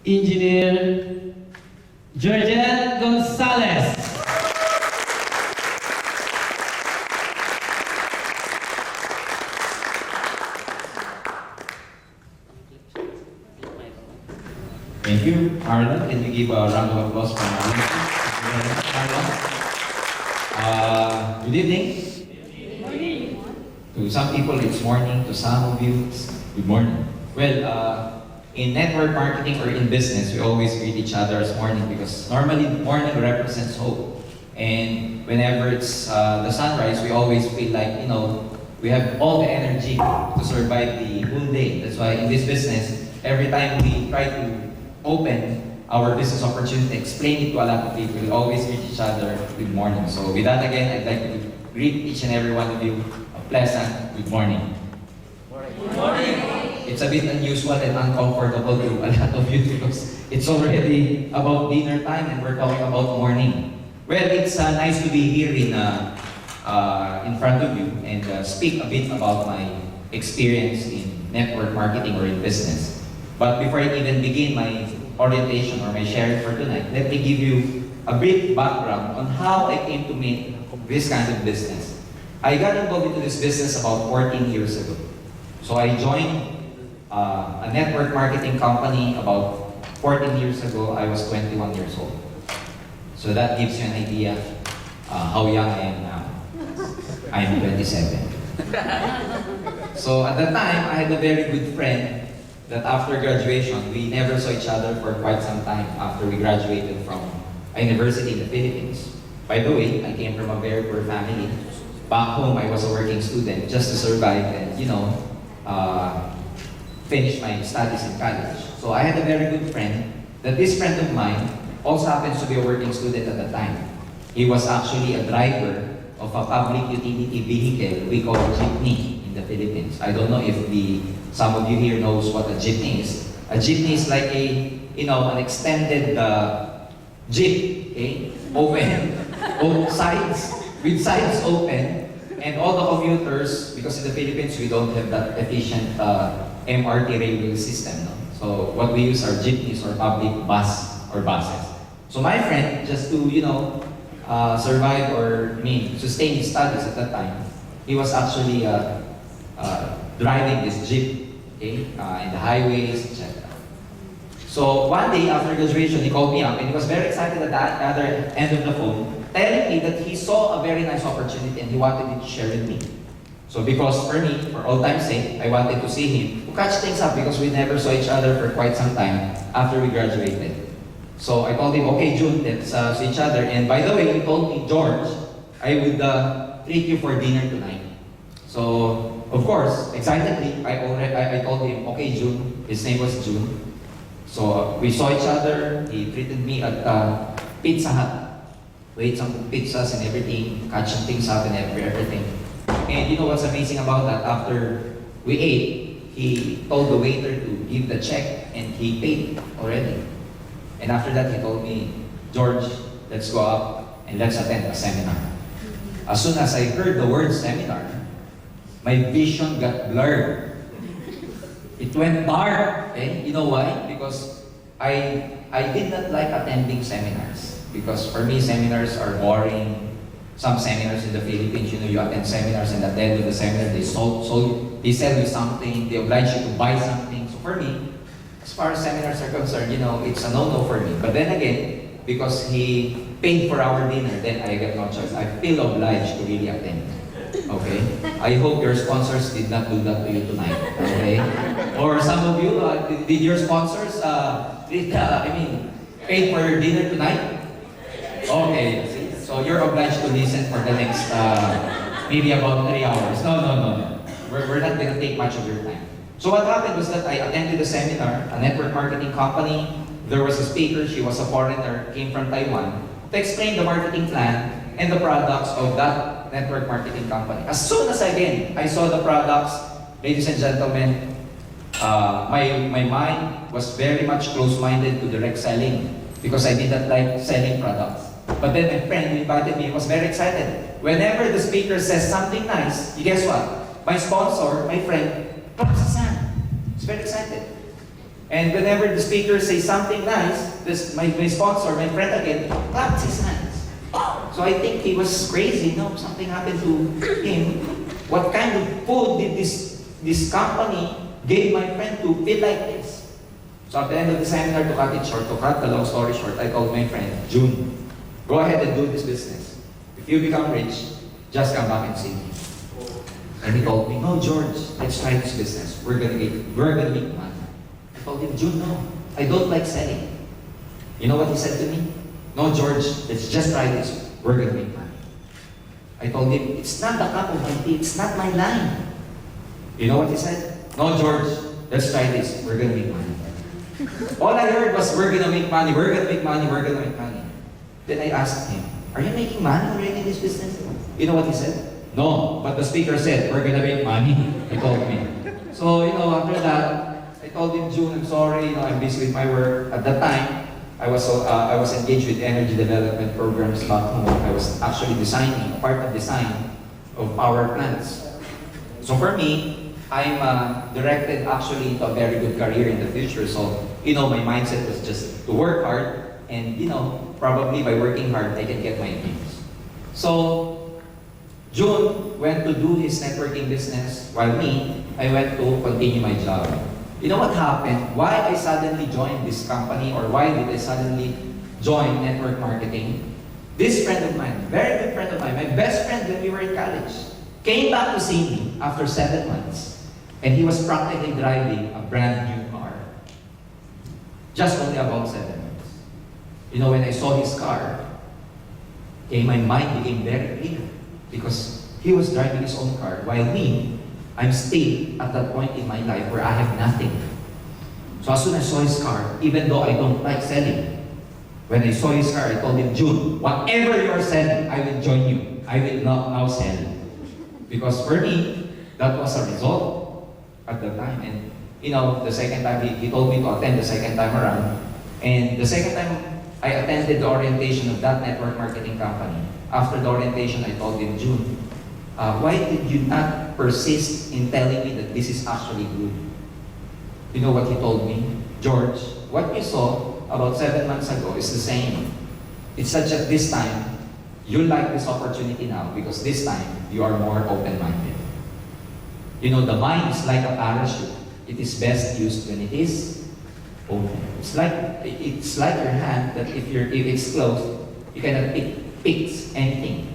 Engineer Georgette Gonzalez. Thank you, Marlon. Can we give a round of applause for Marlon? Marlon. Good evening. To some people, it's morning. To some of you, it's good morning. Well, in network marketing or in business, we always greet each other as morning because normally morning represents hope. And whenever it's the sunrise, we always feel like, we have all the energy to survive the whole day. That's why in this business, every time we try to open our business opportunity, explain it to a lot of people, we always greet each other good morning. So with that again, I'd like to greet each and every one of you a pleasant good morning. Good morning. It's a bit unusual and uncomfortable to a lot of you because it's already about dinner time and we're talking about morning. Well, it's nice to be here in front of you and speak a bit about my experience in network marketing or in business. But before I even begin my orientation or my sharing for tonight, let me give you a brief background on how I came to make this kind of business. I got involved into this business about 14 years ago. So I joined a network marketing company about 14 years ago. I was 21 years old. So that gives you an idea how young I am now. I'm 27. So at that time, I had a very good friend that after graduation, we never saw each other for quite some time after we graduated from a university in the Philippines. By the way, I came from a very poor family. Back home, I was a working student just to survive and, finish my studies in college. So I had a very good friend that this friend of mine also happens to be a working student at the time. He was actually a driver of a public utility vehicle we call jeepney in the Philippines. I don't know if some of you here knows what a jeepney is. A jeepney is like an extended jeep, okay? Open, both sides, with sides open, and all the commuters, because in the Philippines we don't have that efficient MRT railway system, no? So what we use are jeepneys or public bus or buses. So my friend, just to survive or sustain his studies at that time, he was actually driving this jeep, okay, in the highways, etc. So one day after graduation, he called me up and he was very excited at the other end of the phone, telling me that he saw a very nice opportunity and he wanted it to share with me. So because for me, for all time's sake, I wanted to see him, to catch things up because we never saw each other for quite some time after we graduated. So I told him, okay June, let's see each other. And by the way, he told me, George, I would treat you for dinner tonight. So of course, excitedly, I told him, okay June, his name was June. So we saw each other, he treated me at Pizza Hut. We ate some pizzas and everything, catching things up and everything. And you know what's amazing about that? After we ate, he told the waiter to give the check and he paid already. And after that, he told me, George, let's go up and let's attend a seminar. As soon as I heard the word seminar, my vision got blurred. It went dark. Okay? You know why? Because I did not like attending seminars. Because for me, seminars are boring. Some seminars in the Philippines, you attend seminars and at the end of the seminar, they sell you something, they oblige you to buy something. So for me, as far as seminars are concerned, it's a no-no for me. But then again, because he paid for our dinner, then I get no choice. I feel obliged to really attend. Okay? I hope your sponsors did not do that to you tonight. Okay? Or some of you, did your sponsors, pay for your dinner tonight? Okay. So you're obliged to listen for the next, maybe about 3 hours. No. We're not going to take much of your time. So what happened was that I attended a seminar, a network marketing company. There was a speaker, she was a foreigner, came from Taiwan, to explain the marketing plan and the products of that network marketing company. As soon as I saw the products, ladies and gentlemen, my mind was very much close-minded to direct selling because I did not like selling products. But then my friend who invited me was very excited. Whenever the speaker says something nice, you guess what? My sponsor, my friend, claps his hand. He's very excited. And whenever the speaker says something nice, my sponsor, my friend again, claps his hands. So I think he was crazy, no? Something happened to him. What kind of food did this company give my friend to feel like this? So at the end of the seminar, to cut it short, to cut the long story short, I told my friend, June, go ahead and do this business. If you become rich, just come back and see me. And he told me, no, George, let's try this business. We're gonna make money. I told him, June, no, I don't like selling. You know what he said to me? No, George, let's just try this. We're gonna make money. I told him, it's not the cup of my tea, it's not my line. You know what he said? No, George, let's try this. We're gonna make money. All I heard was, we're gonna make money, we're gonna make money, we're gonna make money. Then I asked him, are you making money already in this business? You know what he said? No, but the speaker said, we're gonna make money. He told me. So, after that, I told him, June, I'm sorry, I'm busy with my work. At that time, I was engaged with energy development programs back home. I was actually designing, part of design of power plants. So for me, I'm directed actually into a very good career in the future. So, my mindset was just to work hard and, probably by working hard, I can get my dreams. So, June went to do his networking business while me, I went to continue my job. You know what happened? Why I suddenly joined this company, or why did I suddenly join network marketing? This friend of mine, very good friend of mine, my best friend when we were in college, came back to see me after 7 months. And he was practically driving a brand new car. Just only about 7 months. When I saw his car, my mind became very clear. Because he was driving his own car, while me, I'm still at that point in my life where I have nothing. So as soon as I saw his car, even though I don't like selling, when I saw his car, I told him, June, whatever you are selling, I will join you. I will not now sell. Because for me, that was a result at the time. And the second time, he told me to attend the second time around. And the second time, I attended the orientation of that network marketing company. After the orientation, I told him, June, why did you not persist in telling me that this is actually good? You know what he told me? George, what you saw about 7 months ago is the same. It's such that this time, you like this opportunity now because this time, you are more open-minded. The mind is like a parachute. It is best used when it is open. It's like your hand that if it's closed, you cannot pick anything.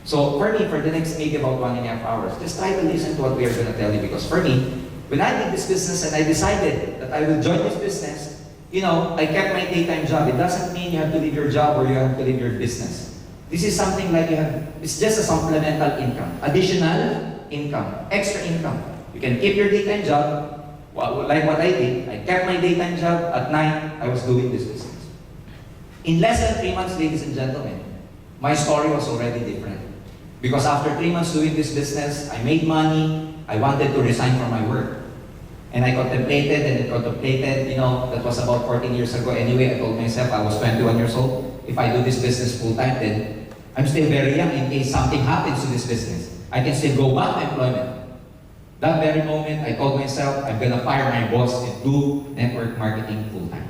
So for me, for the next maybe about 1.5 hours, just try to listen to what we are going to tell you. Because for me, when I did this business and I decided that I will join this business, I kept my daytime job. It doesn't mean you have to leave your job or you have to leave your business. This is something like it's just a supplemental income, additional income, extra income. You can keep your daytime job, like what I did. I kept my daytime job. At night, I was doing this business. In less than 3 months, ladies and gentlemen, my story was already different. Because after 3 months doing this business, I made money, I wanted to resign from my work. And I contemplated, that was about 14 years ago. Anyway, I told myself, I was 21 years old. If I do this business full-time, then I'm still very young in case something happens to this business. I can still go back to employment. That very moment, I told myself, I'm gonna fire my boss and do network marketing full-time.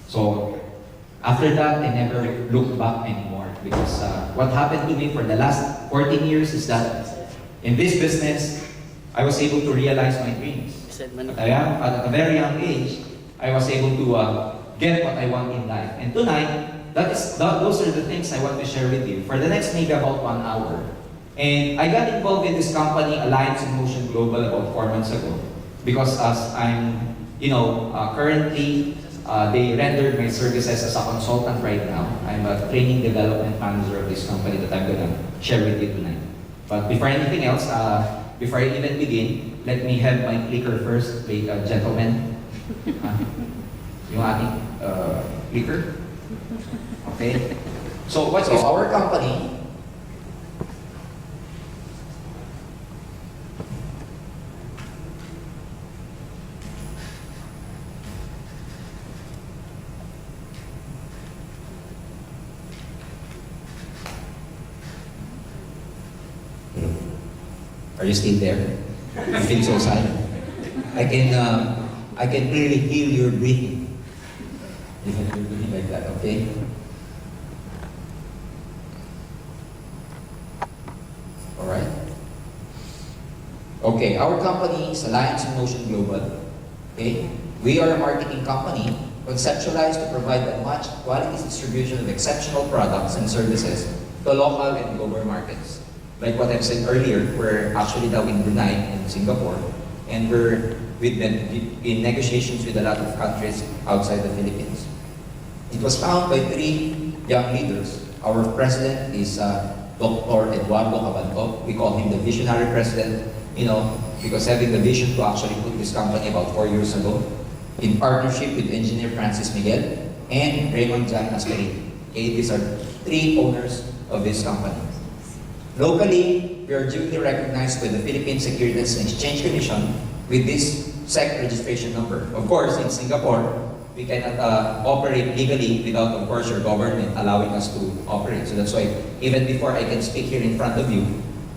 So, after that, I never looked back anymore because what happened to me for the last 14 years is that in this business, I was able to realize my dreams. At a very young age, I was able to get what I want in life. And tonight, those are the things I want to share with you for the next maybe about 1 hour. And I got involved in this company, Alliance in Motion Global, about 4 months ago. Because as I'm, currently, they rendered my services as a consultant right now. I'm a training development manager of this company that I'm gonna share with you tonight. But before anything else, before I even begin, let me have my clicker first, gentlemen. Yung ating clicker. Okay. So what is our company? Are you still there? I feel so silent. I can I can really heal your breathing. If you're doing like that, okay? Alright? Okay, our company is Alliance in Motion Global. Okay? We are a marketing company conceptualized to provide a much quality distribution of exceptional products and services to local and global markets. Like what I've said earlier, we're actually now in Brunei and Singapore, and we're in negotiations with a lot of countries outside the Philippines. It was founded by 3 young leaders. Our president is Dr. Eduardo Cabanto. We call him the visionary president, because having the vision to actually put this company about 4 years ago, in partnership with engineer Francis Miguel and Raymond Jan Asperin. Okay, these are 3 owners of this company. Locally, we are duly recognized by the Philippine Securities and Exchange Commission with this SEC registration number. Of course, in Singapore, we cannot operate legally without, of course, your government allowing us to operate. So that's why, even before I can speak here in front of you,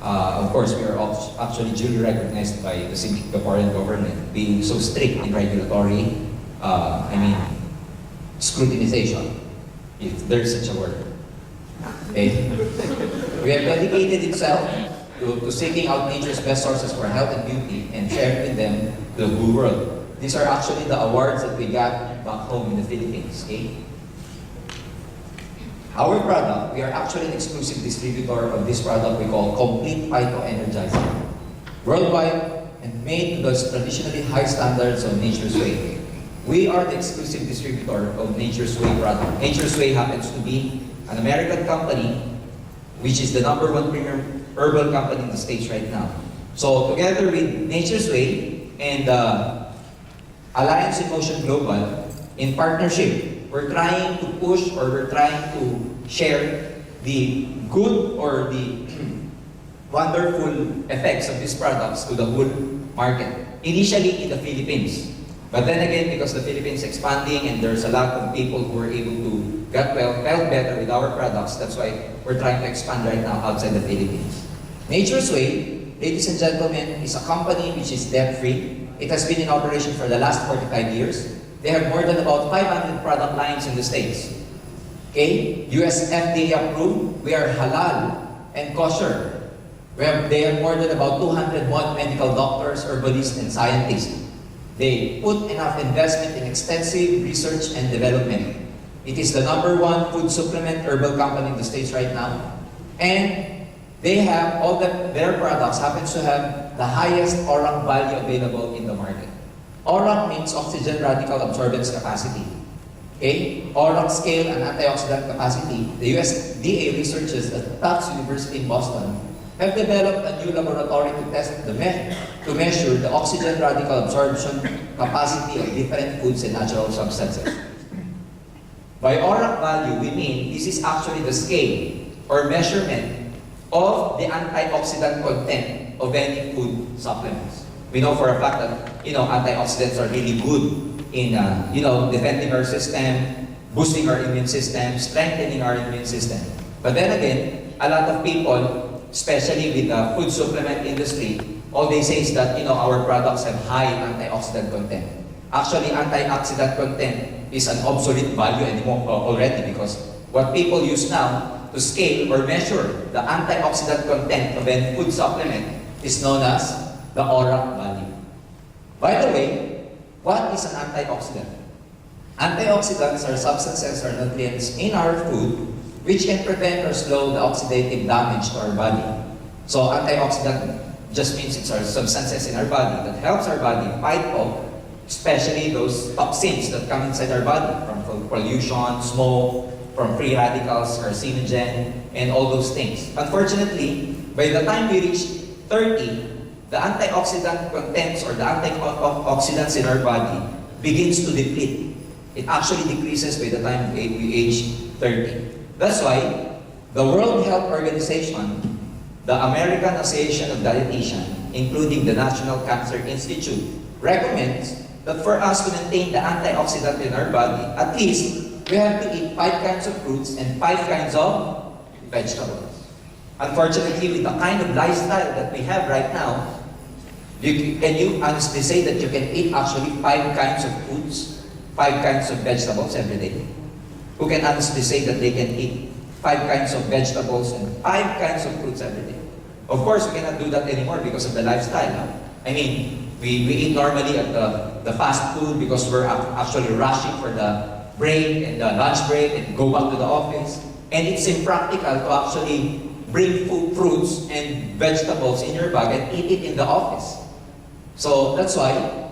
of course, we are actually duly recognized by the Singaporean government, being so strict in regulatory, scrutinization, if there's such a word. Okay? We have dedicated itself to seeking out nature's best sources for health and beauty and sharing with them the whole world. These are actually the awards that we got back home in the Philippines. Okay? Our product, we are actually an exclusive distributor of this product we call Complete Phyto Energizer. Worldwide and made to those traditionally high standards of Nature's Way. We are the exclusive distributor of Nature's Way product. Nature's Way happens to be an American company which is the #1 premium herbal company in the States right now. So together with Nature's Way and Alliance in Motion Global, in partnership, we're trying to push or we're trying to share the good or the wonderful effects of these products to the whole market. Initially in the Philippines. But then again, because the Philippines is expanding and there's a lot of people who are able to get felt better with our products, that's why we're trying to expand right now outside the Philippines. Nature's Way, ladies and gentlemen, is a company which is debt-free. It has been in operation for the last 45 years. They have more than about 500 product lines in the States. Okay? US FDA approved. We are halal and kosher. They have more than about 200 medical doctors, herbalists, and scientists. They put enough investment in extensive research and development. It is the #1 food supplement herbal company in the States right now. And they have their products happens to have the highest ORAC value available in the market. ORAC means oxygen radical absorbance capacity. Okay? ORAC scale and antioxidant capacity. The USDA researchers at Tufts University in Boston have developed a new laboratory to test to measure the oxygen radical absorption capacity of different foods and natural substances. By ORAC value, we mean this is actually the scale or measurement of the antioxidant content of any food supplements. We know for a fact that antioxidants are really good in defending our system, boosting our immune system, strengthening our immune system. But then again, a lot of people, especially with the food supplement industry, all they say is that our products have high antioxidant content. Actually, antioxidant content is an obsolete value anymore already, because what people use now to scale or measure the antioxidant content of any food supplement is known as the ORAC value. By the way, what is an antioxidant? Antioxidants are substances or nutrients in our food which can prevent or slow the oxidative damage to our body. So antioxidant just means it's our substances in our body that helps our body fight off, especially those toxins that come inside our body from pollution, smoke, from free radicals, carcinogen, and all those things. Unfortunately, by the time we reach 30, the antioxidant contents or the antioxidants in our body begins to deplete. It actually decreases by the time we age 30. That's why the World Health Organization, the American Association of Dietitians, including the National Cancer Institute, recommends that for us to maintain the antioxidant in our body, at least we have to eat 5 kinds of fruits and 5 kinds of vegetables. Unfortunately, with the kind of lifestyle that we have right now, Can you honestly say that you can eat actually 5 kinds of foods, 5 kinds of vegetables every day? Who can honestly say that they can eat 5 kinds of vegetables and 5 kinds of fruits every day? Of course, we cannot do that anymore because of the lifestyle. No? I mean, we eat normally at the fast food because we're actually rushing for the break and the lunch break and go back to the office. And it's impractical to actually bring fruits and vegetables in your bag and eat it in the office. So that's why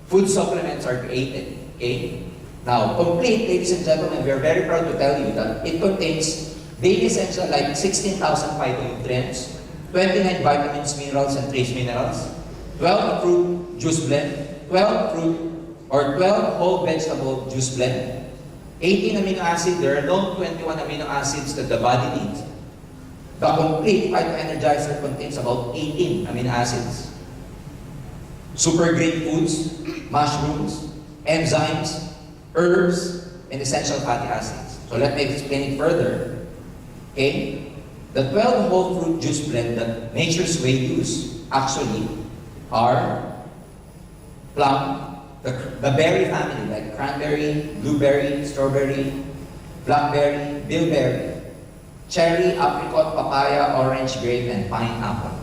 food supplements are created. Okay? Now, complete, ladies and gentlemen, we are very proud to tell you that it contains daily essential like 16,000 phytonutrients, 29 vitamins, minerals, and trace minerals, 12 fruit juice blend, 12 fruit or 12 whole vegetable juice blend, 18 amino acids. There are known 21 amino acids that the body needs. The complete Phyto Energizer contains about 18 amino acids. Super green foods, mushrooms, enzymes, herbs, and essential fatty acids. So let me explain it further. Okay? The 12 whole fruit juice blend that Nature's Way use actually are plum, the berry family like cranberry, blueberry, strawberry, blackberry, bilberry, cherry, apricot, papaya, orange, grape, and pineapple.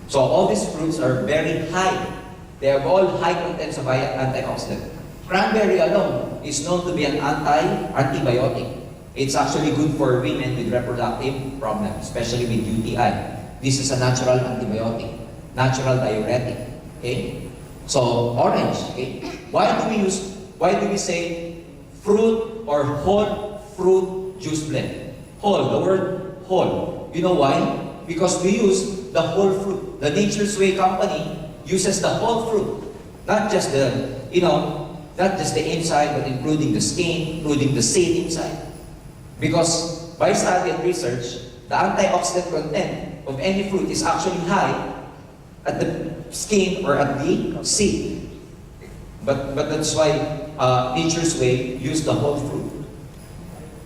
So all these fruits are very high. They have all high contents of antioxidant. Cranberry alone is known to be an antibiotic. It's actually good for women with reproductive problems, especially with UTI. This is a natural antibiotic, natural diuretic. Okay? So orange. Okay? Why do we say fruit or whole fruit juice blend? Whole, the word whole. You know why? Because we use the whole fruit. The Nature's Way company uses the whole fruit, not just the, not just the inside, but including the skin, including the seed inside. Because by study and research, the antioxidant content of any fruit is actually high at the skin or at the seed. But that's why Nature's Way use the whole fruit.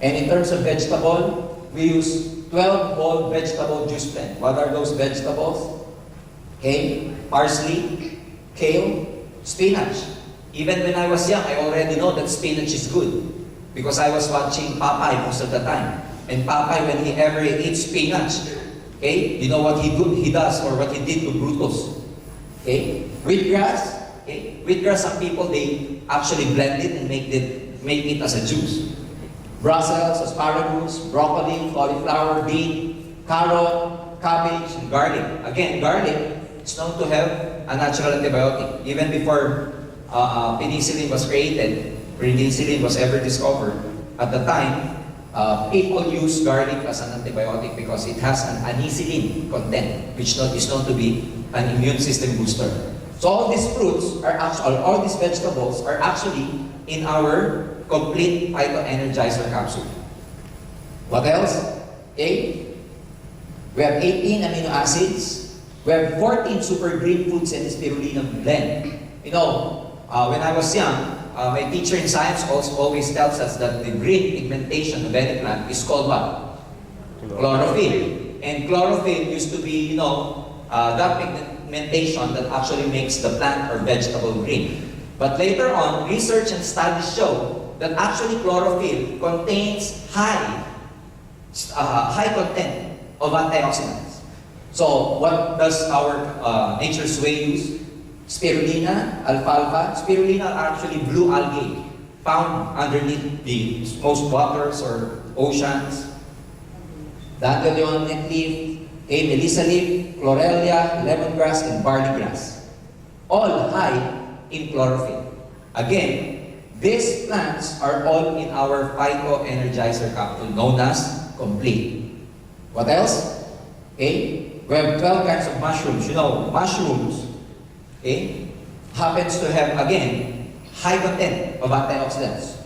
And in terms of vegetable, we use 12 whole vegetable juice blend. What are those vegetables? Okay, parsley, kale, spinach. Even when I was young, I already know that spinach is good because I was watching Popeye most of the time. And Popeye, when he ever eats spinach, okay, you know what he does or what he did to Brutus. Okay, wheatgrass. Okay, wheatgrass, some people they actually blend it and make it as a juice. Brussels, asparagus, broccoli, cauliflower, beet, carrot, cabbage, and garlic. Again, garlic is known to have a natural antibiotic. Even before penicillin was created, penicillin was ever discovered, at the time, people use garlic as an antibiotic because it has an anisinin content, which is known to be an immune system booster. So all these fruits are actually, all these vegetables are actually in our complete Phyto Energizer capsule. What else? Okay. We have 18 amino acids. We have 14 super green foods and spirulina blend. When I was young, my teacher in science always tells us that the green pigmentation of any plant is called what? Chlorophyll. And chlorophyll used to be, that pigmentation that actually makes the plant or vegetable green. But later on, research and studies show that actually chlorophyll contains high content of antioxidants. So what does our Nature's Way use? Spirulina, alfalfa. Spirulina are actually blue algae found underneath the most waters or oceans. Dandelion leaf, melissa leaf, chlorella, lemongrass, and barley grass. All high in chlorophyll. Again, these plants are all in our Phyto Energizer capsule known as Complete. What else? Okay, we have 12 kinds of mushrooms. Mushrooms, okay, happens to have, again, high content of antioxidants.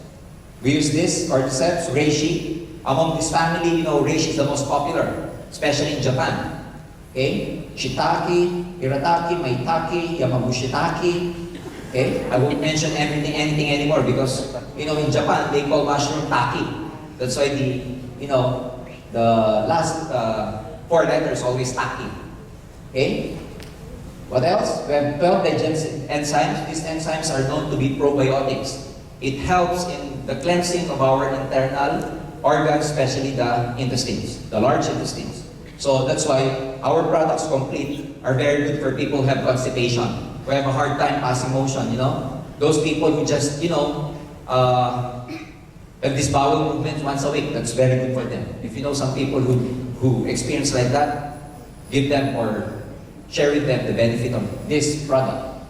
We use this cordyceps, reishi. Among this family, reishi is the most popular, especially in Japan. Okay, shiitake, hiratake, maitake, yamabushitake. Okay, I won't mention anything anymore because, in Japan, they call mushroom taki. That's why the last 4 letters always taki. Okay? What else? We have 12 digestive enzymes. These enzymes are known to be probiotics. It helps in the cleansing of our internal organs, especially the intestines, the large intestines. So that's why our products complete are very good for people who have constipation, who have a hard time passing motion, Those people who just, have this bowel movement once a week, that's very good for them. If you know some people who experience like that, give them or share with them the benefit of this product.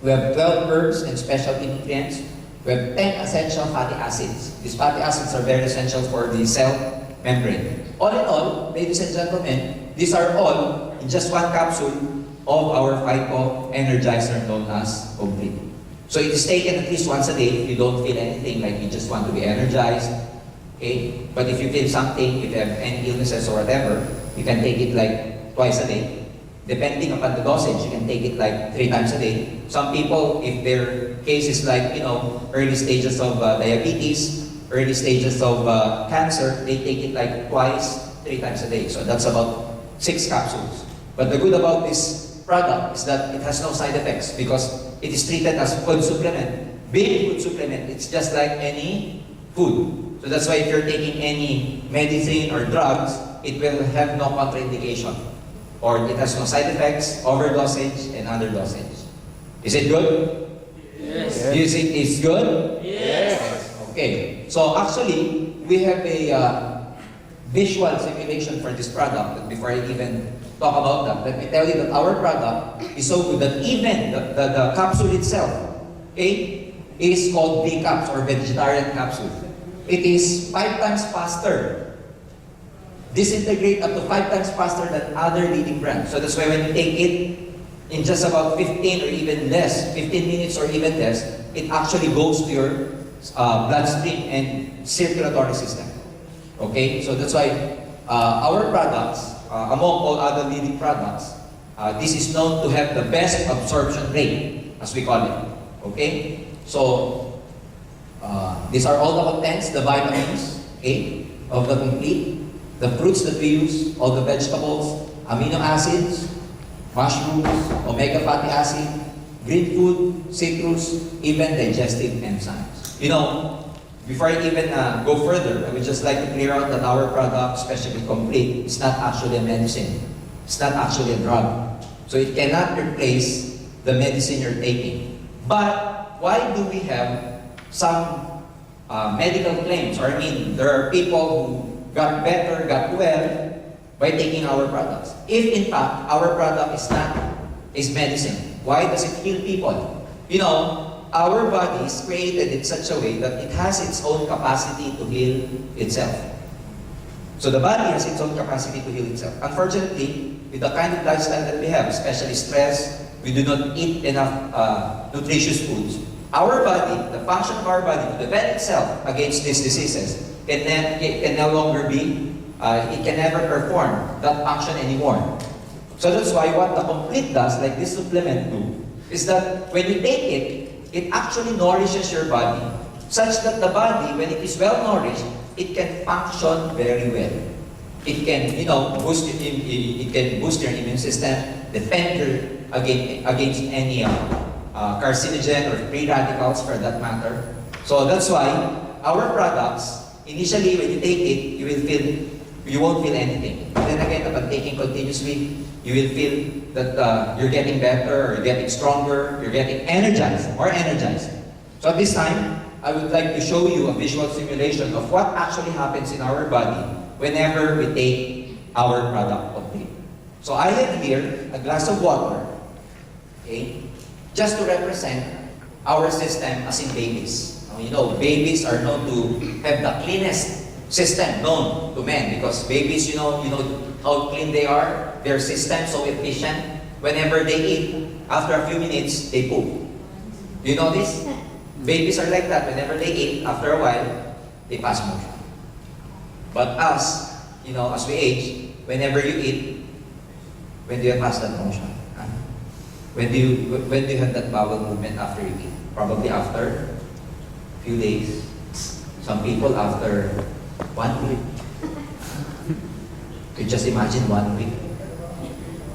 We have 12 herbs and specialty nutrients. We have 10 essential fatty acids. These fatty acids are very essential for the cell membrane. All in all, ladies and gentlemen, these are all in just one capsule of our Phyto Energizer known as Complete. So it is taken at least once a day if you don't feel anything, like you just want to be energized. Okay? But if you feel something, if you have any illnesses or whatever, you can take it like twice a day. Depending upon the dosage, you can take it like 3 times a day. Some people, if their case is like, early stages of diabetes, early stages of cancer, they take it like twice, 3 times a day. So that's about 6 capsules. But the good about this product is that it has no side effects because it is treated as food supplement. Being food supplement, it's just like any food. So that's why if you're taking any medicine or drugs, it will have no contraindication. Or it has no side effects, overdosage, and underdosage. Is it good? Yes. You think it's good? Yes. Okay. So actually, we have a visual simulation for this product. But before I even talk about that, let me tell you that our product is so good that even the capsule itself, okay, is called V-Caps or vegetarian capsule. It is 5 times faster. Disintegrate up to 5 times faster than other leading brands. So that's why when you take it in just about 15 or even less, 15 minutes or even less, it actually goes to your bloodstream and circulatory system. Okay? So that's why our products, among all other leading products, this is known to have the best absorption rate, as we call it. Okay? So, these are all the contents, the vitamins, okay, of the Complete. The fruits that we use, all the vegetables, amino acids, mushrooms, omega fatty acid, green food, citrus, even digestive enzymes. Before I even go further, I would just like to clear out that our product, especially Complete, is not actually a medicine. It's not actually a drug. So it cannot replace the medicine you're taking. But why do we have some medical claims? Or there are people who got better, got well by taking our products. If in fact our product is medicine, why does it heal people? Our body is created in such a way that it has its own capacity to heal itself. So the body has its own capacity to heal itself. Unfortunately, with the kind of lifestyle that we have, especially stress, we do not eat enough nutritious foods. Our body, the function of our body to defend itself against these diseases, can no longer be, it can never perform that function anymore. So that's why what the Complete does, like this supplement do, is that when you take it, it actually nourishes your body, such that the body, when it is well nourished, it can function very well. It can, boost your immune system, defend you against any carcinogen or free radicals for that matter. So that's why our products, initially, when you take it, you won't feel anything. But then again, upon taking continuously, you will feel that you're getting better, or you're getting stronger, you're getting energized, more energized. So at this time, I would like to show you a visual simulation of what actually happens in our body whenever we take our product Complete. So I have here a glass of water, okay, just to represent our system as in babies. Babies are known to have the cleanest system known to men because babies, you know how clean they are, their system so efficient. Whenever they eat, after a few minutes, they poop. Do you know this? Babies are like that. Whenever they eat, after a while, they pass motion. But us, as we age, whenever you eat, when do you pass that motion? When do you have that bowel movement after you eat? Probably after few days. Some people after 1 week. You just imagine 1 week.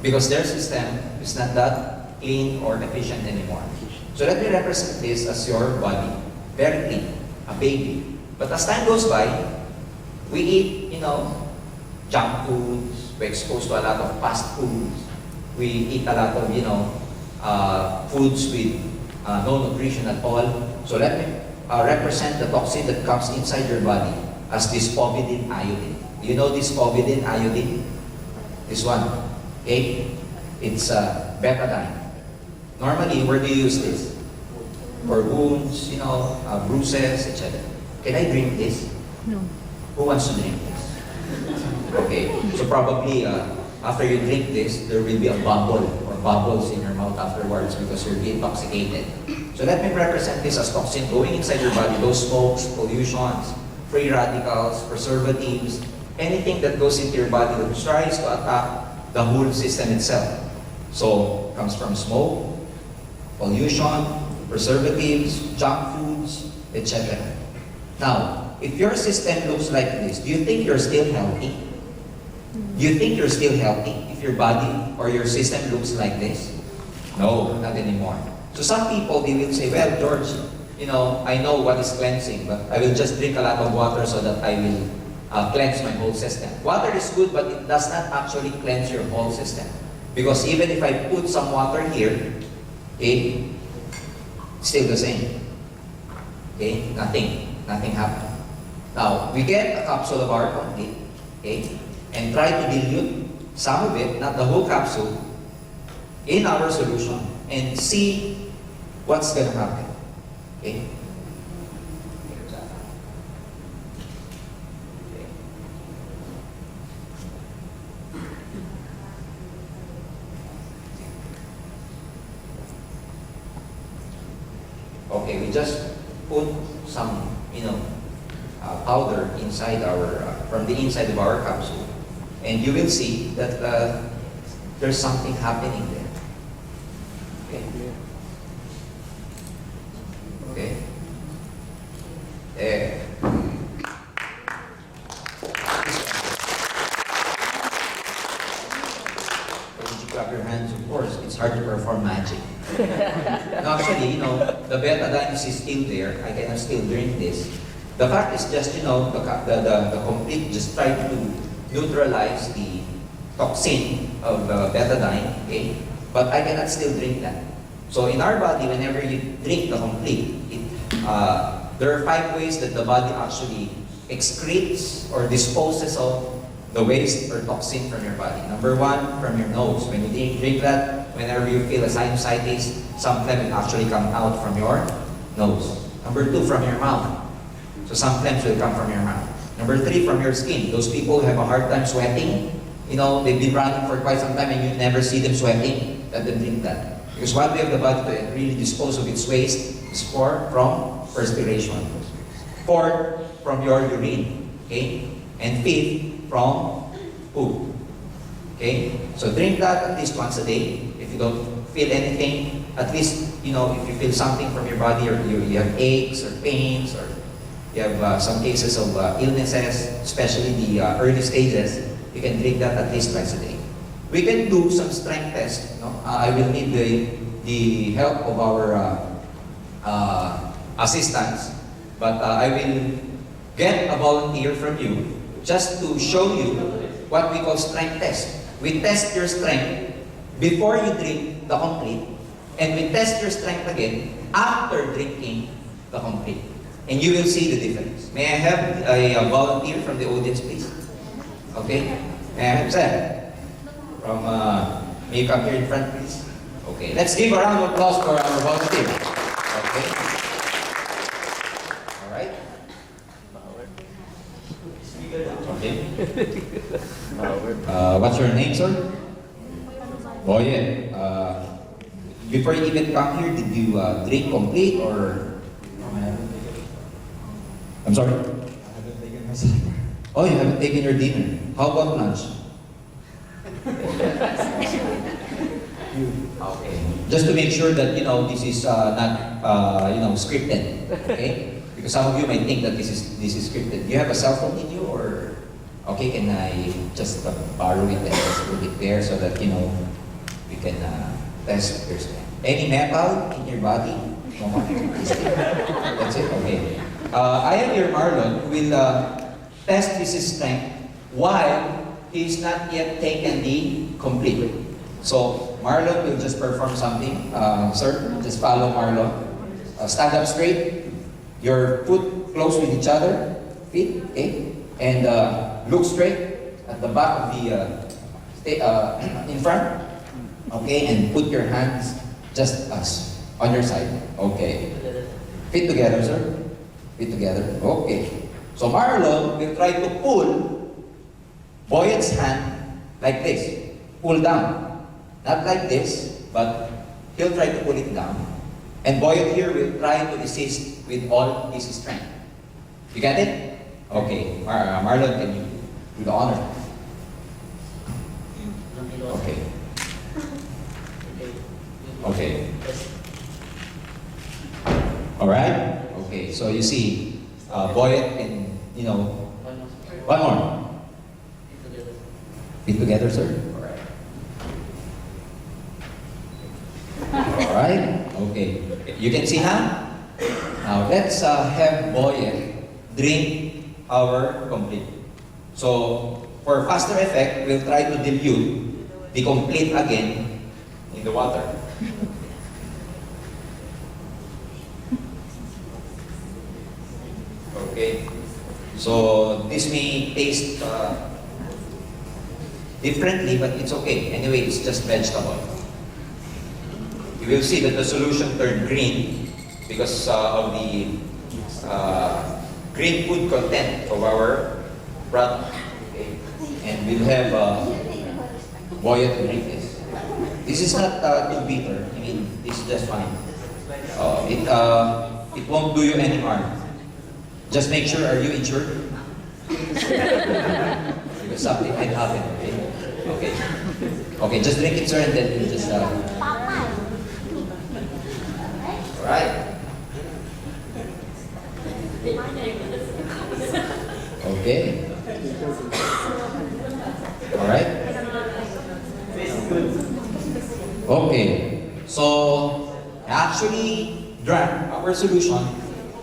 Because their system is not that clean or efficient anymore. So let me represent this as your body, very clean, a baby. But as time goes by, we eat, junk foods, we're exposed to a lot of fast foods, we eat a lot of, foods with no nutrition at all. So let me represent the toxin that comes inside your body as this povidone iodine. You know this povidone iodine? This one, okay? It's betadine. Normally, where do you use this? For wounds, bruises, etc. Can I drink this? No. Who wants to drink this? Okay, so probably after you drink this, there will be a bubble or bubbles in your mouth afterwards because you'll be intoxicated. So let me represent this as toxin going inside your body, those smokes, pollutions, free radicals, preservatives, anything that goes into your body that tries to attack the whole system itself. So, comes from smoke, pollution, preservatives, junk foods, etc. Now, if your system looks like this, do you think you're still healthy? Do you think you're still healthy if your body or your system looks like this? No, not anymore. So some people, they will say, well, George, I know what is cleansing, but I will just drink a lot of water so that I will cleanse my whole system. Water is good, but it does not actually cleanse your whole system. Because even if I put some water here, okay, still the same. Okay, nothing happened. Now, we get a capsule of our complete, okay, and try to dilute some of it, not the whole capsule, in our solution and see what's going to happen. Okay? Okay, we just put some, powder inside from the inside of our capsule, and you will see that there's something happening there. Okay. Okay. When you clap your hands, of course, it's hard to perform magic. No, actually, the betadine is still there. I cannot still drink this. The fact is just, the complete just try to neutralize the toxin of betadine, okay? But I cannot still drink that. So in our body, whenever you drink the complete, there are 5 ways that the body actually excretes or disposes of the waste or toxin from your body. Number 1, from your nose. When you drink that, whenever you feel a sinusitis, some phlegm will actually come out from your nose. Number 2, from your mouth. So some phlegms will come from your mouth. Number 3, from your skin. Those people who have a hard time sweating, they've been running for quite some time and you never see them sweating, let them drink that. Because one way of the body to really dispose of its waste is from perspiration. 4th, from your urine. Okay? And 5th, from poop. Okay? So drink that at least once a day. If you don't feel anything, at least, if you feel something from your body or you have aches or pains or you have some cases of illnesses, especially the early stages, you can drink that at least twice a day. We can do some strength tests. I will need the help of our assistants, but I will get a volunteer from you just to show you what we call strength test. We test your strength before you drink the complete, and we test your strength again after drinking the complete. And you will see the difference. May I have a volunteer from the audience, please? Okay? May I have Seth? From, may you come here in front, please? Okay. Let's give a round of applause for our volunteer. Okay? Alright? Okay. What's your name, sir? Boye. Before you even come here, did you drink complete or... I'm sorry? I haven't taken my supper. Oh, you haven't taken your dinner. How about lunch? Okay. Just to make sure that, this is not, scripted. Okay? Because some of you might think that this is scripted. Do you have a cell phone in you or... Okay, can I just borrow it and just put it there so that, we can test your strength. Any metal in your body? No more. That's it, okay. I am your Marlon will test his strength while he's not yet taken the complete. So, Marlon will just perform something. Sir, just follow Marlon. Stand up straight. Your foot close with each other. Feet, okay? And look straight at the back of the, in front. Okay? And put your hands just on your side. Okay. Feet together, sir. Feet together. Okay. So Marlon will try to pull Boyet's hand like this. Pull down. Not like this, but he'll try to pull it down. And Boyet here will try to resist with all his strength. You get it? Okay. Marlon, can you do the honor? Okay. Okay. Alright? Okay, so you see, Boyet and, one more. Feet together, sir. Alright? Okay. You can see now? Now, let's have Boyet drink our complete. So, for faster effect, we'll try to dilute the complete again in the water. Okay. So, this may taste differently, but it's okay. Anyway, it's just vegetable. You will see that the solution turned green because of the green food content of our product. Okay. And we'll have Boyet to drink this. This is not too bitter. I mean, this is just fine. It won't do you any harm. Just make sure, are you insured? Because something might happen, okay? Okay. Okay, just drink it, sir, and then you just... Alright. Okay. Alright. Okay. So, actually drank our solution,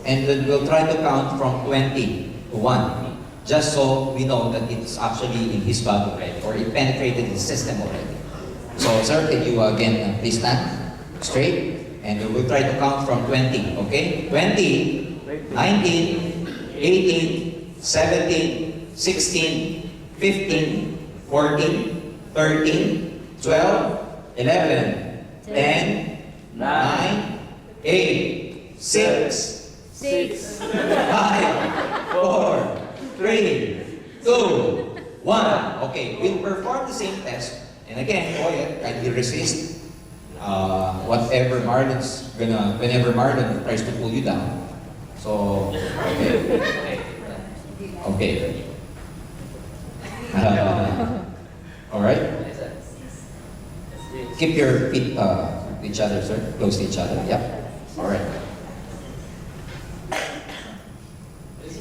and then we'll try to count from 20 to 1. Just so we know that it's actually in his body already, or it penetrated his system already. So, sir, can you again please stand straight? And we'll try to count from 20, okay? 20, 19, 18, 17, 16, 15, 14, 13, 12, 11, 10, 9, 8, 6, 5, 4, 3, 2, 1. Okay, we'll perform the same test. And again, Boyet, kindly resist whatever Marlon's whenever Marlon tries to pull you down. So, okay. Okay. Alright? Keep your feet to each other, sir. Close to each other. Yep. Alright.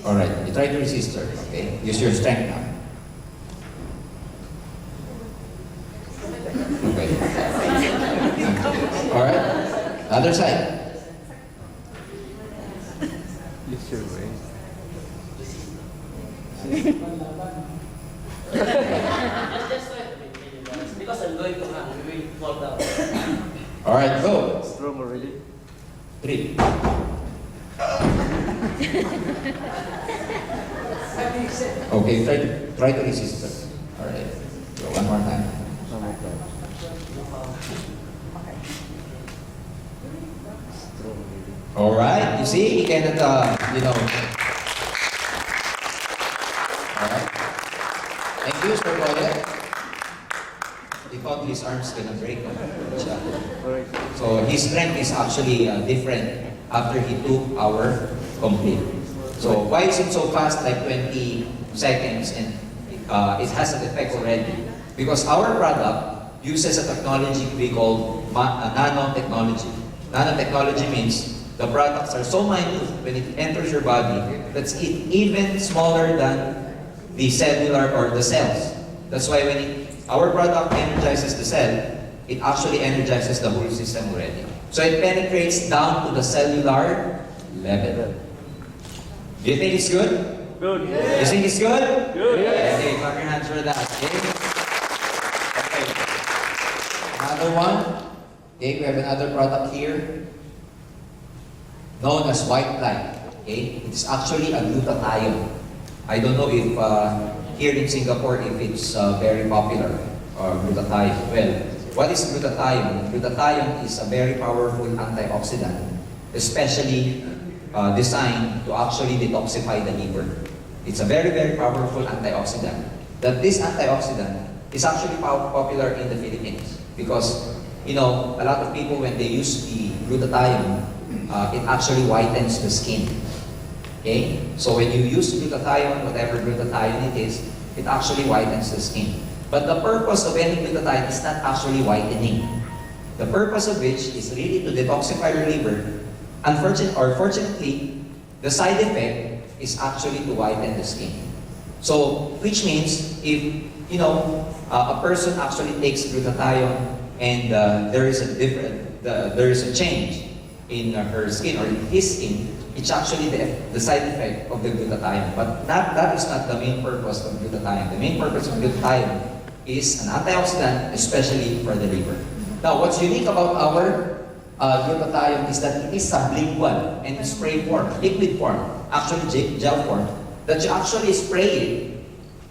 Alright. You try to resist, sir. Okay? Use your strength now. Okay. Alright. Other side. Use your way. Because I'm going to hang, we will fall down. Alright, go. Strong already. 3. Okay, try to resist, sir. Alright. So one more time. One more time. Strong already. Alright, you see, he cannot, Alright. Thank you, Sir Boyet. He thought his arm's gonna break on each other. Alright. So his strength is actually different after he took our complete. So why is it so fast, like 20 seconds, and it has an effect already? Because our product uses a technology we call nanotechnology. Nanotechnology means the products are so minute when it enters your body that's even smaller than the cellular or the cells. That's why when our product energizes the cell, it actually energizes the whole system already. So it penetrates down to the cellular level. Do you think it's good? Good. You think it's good? Good. Okay, clap your hands for that. Okay. Okay. Another one. Okay, we have another product here known as white light. Okay, it's actually a glutathione. I don't know if here in Singapore if it's very popular glutathione. Well, what is glutathione? Glutathione is a very powerful antioxidant, especially designed to actually detoxify the liver. It's a very, very powerful antioxidant. That this antioxidant is actually popular in the Philippines because, you know, a lot of people when they use the glutathione, it actually whitens the skin. Okay? So when you use glutathione, whatever glutathione it is, it actually whitens the skin. But the purpose of any glutathione is not actually whitening. The purpose of which is really to detoxify your liver. Fortunately, the side effect is actually to whiten the skin. So, which means if, you know, a person actually takes glutathione and there is a change in her skin or in his skin, it's actually the side effect of the glutathione. But that is not the main purpose of glutathione. The main purpose of glutathione is an antioxidant, especially for the liver. Now, what's unique about our glutathione is that it is sublingual and in spray form, liquid form, actually gel form, that you actually spray it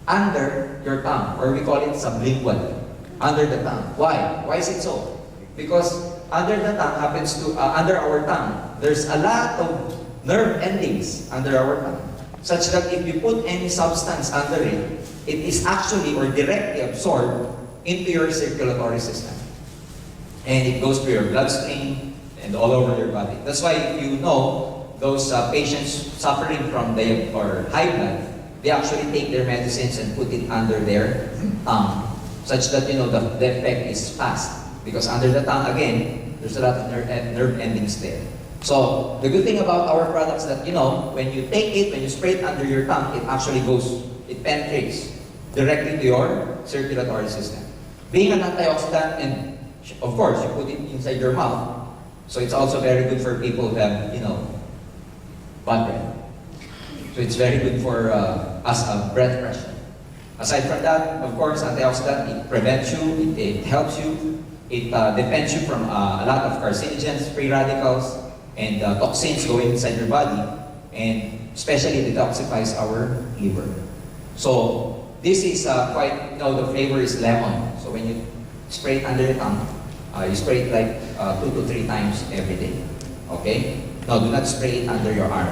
under your tongue, or we call it sublingual, under the tongue. Why? Why is it so? Because under the tongue happens to, under our tongue, there's a lot of nerve endings under our tongue, such that if you put any substance under it, it is actually or directly absorbed into your circulatory system. And it goes through your bloodstream and all over your body. That's why if you know those patients suffering from high blood, they actually take their medicines and put it under their tongue, such that, you know, the effect is fast. Because under the tongue, again, there's a lot of nerve endings there. So the good thing about our products that, you know, when you take it, when you spray it under your tongue, it actually it penetrates directly to your circulatory system. Being an antioxidant, and of course, you put it inside your mouth, so it's also very good for people who have, you know, bad breath. So it's very good for breath pressure. Aside from that, of course, antioxidant, it prevents you, it helps you, it defends you from a lot of carcinogens, free radicals, and toxins going inside your body, and especially detoxifies our liver. So this is quite, you know, the flavor is lemon. So when you spray it under your tongue, you spray it like 2 to 3 times every day. Okay? No, do not spray it under your arm.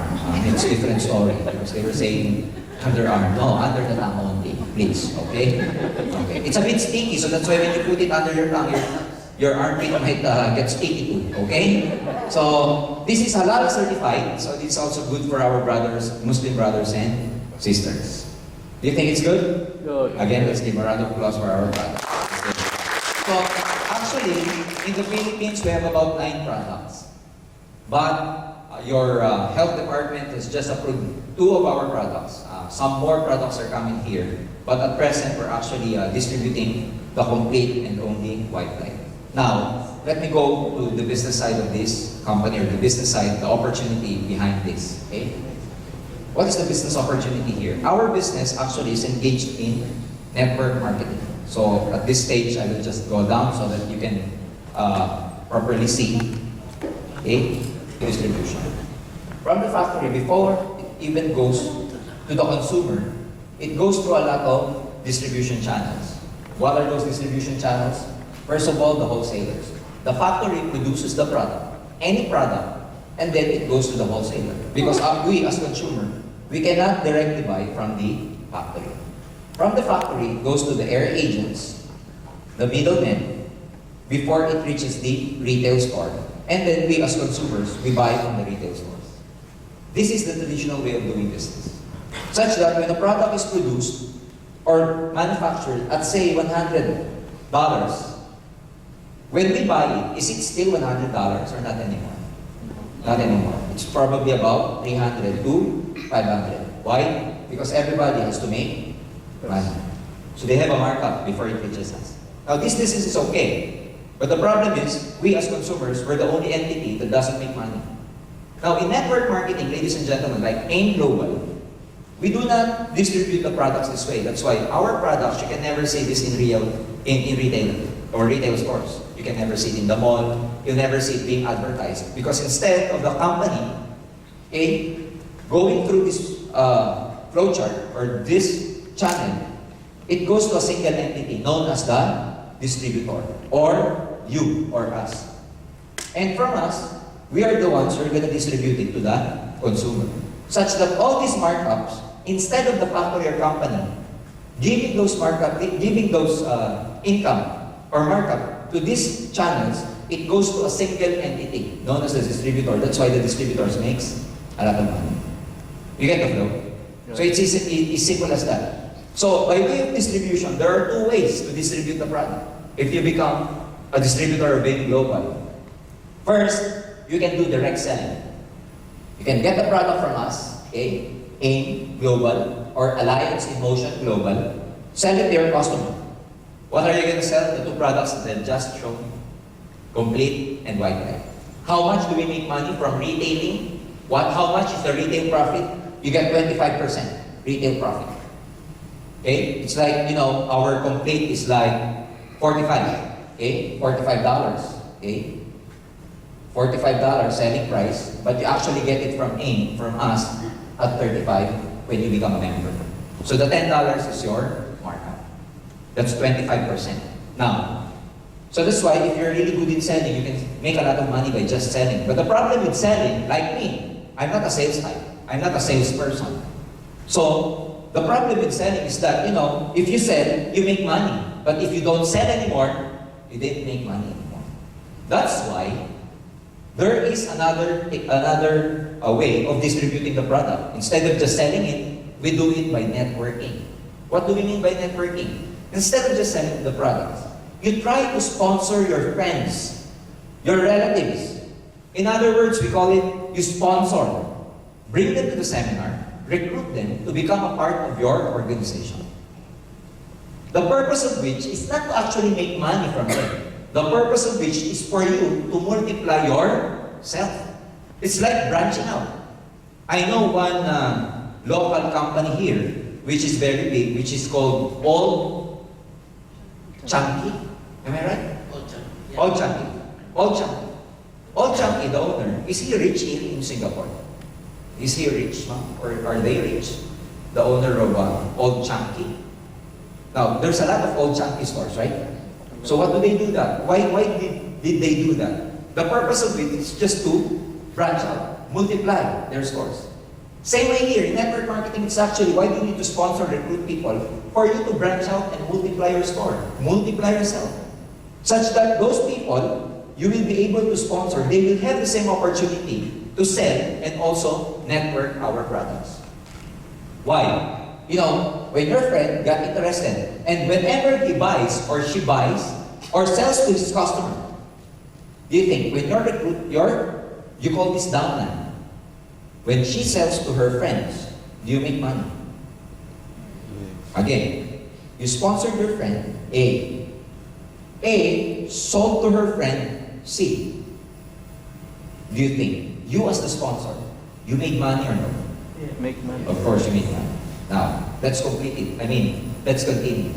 It's a different story because they were saying underarm. No, under the tongue only, please. Okay? Okay. It's a bit sticky, so that's why when you put it under your tongue, your armpit might get sticky too. Okay? So this is halal certified, so this is also good for our brothers, Muslim brothers and sisters. Do you think it's good? Good. Again, let's give a round of applause for our brothers. So actually, in the Philippines, we have about 9 products. But your health department has just approved 2 of our products. Some more products are coming here. But at present, we're actually distributing the complete and only white light. Now, let me go to the business side of this company, or the business side, the opportunity behind this. Okay? What is the business opportunity here? Our business actually is engaged in network marketing. So at this stage, I will just go down so that you can properly see. Okay? Distribution. From the factory, before it even goes to the consumer, it goes through a lot of distribution channels. What are those distribution channels? First of all, the wholesalers. The factory produces the product, any product, and then it goes to the wholesaler. Because we as consumer, we cannot directly buy from the factory. From the factory, it goes to the air agents, the middlemen, before it reaches the retail store. And then we as consumers, we buy from the retail stores. This is the traditional way of doing business. Such that when a product is produced or manufactured at say $100, when we buy it, is it still $100 or not anymore? Not anymore. It's probably about 300 to 500. Why? Because everybody has to make money. So they have a markup before it reaches us. Now this business is okay. But the problem is, we as consumers, we're the only entity that doesn't make money. Now, in network marketing, ladies and gentlemen, like AIM Global, we do not distribute the products this way. That's why our products, you can never see this in retail or retail stores. You can never see it in the mall. You'll never see it being advertised. Because instead of the company, going through this flowchart or this channel, it goes to a single entity known as the distributor, or you or us. And from us, we are the ones who are going to distribute it to the consumer. Such that all these markups, instead of the factory or company giving those income or markup to these channels, it goes to a single entity known as the distributor. That's why the distributors makes a lot of money. You get the flow? So it's simple as that. So by way of distribution, there are two ways to distribute the product. If you become a distributor of AIM Global, first, you can do direct selling. You can get the product from us, AIM Global or Alliance in Motion Global, sell it to your customer. What are you going to sell? The two products that I've just shown, Complete and White Light. How much do we make money from retailing? How much is the retail profit? You get 25% retail profit. Okay? It's like, our Complete is like $45. Okay? $45. Okay? $45 selling price, but you actually get it from AIM, from us, at $35 when you become a member. So the $10 is your markup. That's 25%. Now, so that's why if you're really good in selling, you can make a lot of money by just selling. But the problem with selling, like me, I'm not a sales type. I'm not a salesperson. So the problem with selling is that, if you sell, you make money. But if you don't sell anymore, you didn't make money anymore. That's why there is another way of distributing the product. Instead of just selling it, we do it by networking. What do we mean by networking? Instead of just selling the products, you try to sponsor your friends, your relatives. In other words, we call it, you sponsor. Bring them to the seminar, recruit them to become a part of your organization. The purpose of which is not to actually make money from them. The purpose of which is for you to multiply yourself. It's like branching out. I know one local company here, which is very big, which is called Old Chunky. Am I right? Old Chunky. Old Chunky. Old Chunky, the owner, is he rich here in Singapore? Is he rich, ma'am? Or are they rich? The owner of Old Chunky. Now, there's a lot of Old Chunky stores, right? So what do they do that? Why did they do that? The purpose of it is just to branch out, multiply their stores. Same way here, in network marketing, it's actually why do you need to sponsor, recruit people? For you to branch out and multiply your store, multiply yourself. Such that those people, you will be able to sponsor, they will have the same opportunity to sell and also network our products. Why? When your friend got interested, and whenever he buys or she buys or sells to his customer, do you think when you call this downline, when she sells to her friends, do you make money? Again, you sponsored your friend A. A sold to her friend C. Do you think you as the sponsor, you make money or no? Make money. Of course you make money. Now, let's complete it. Let's continue.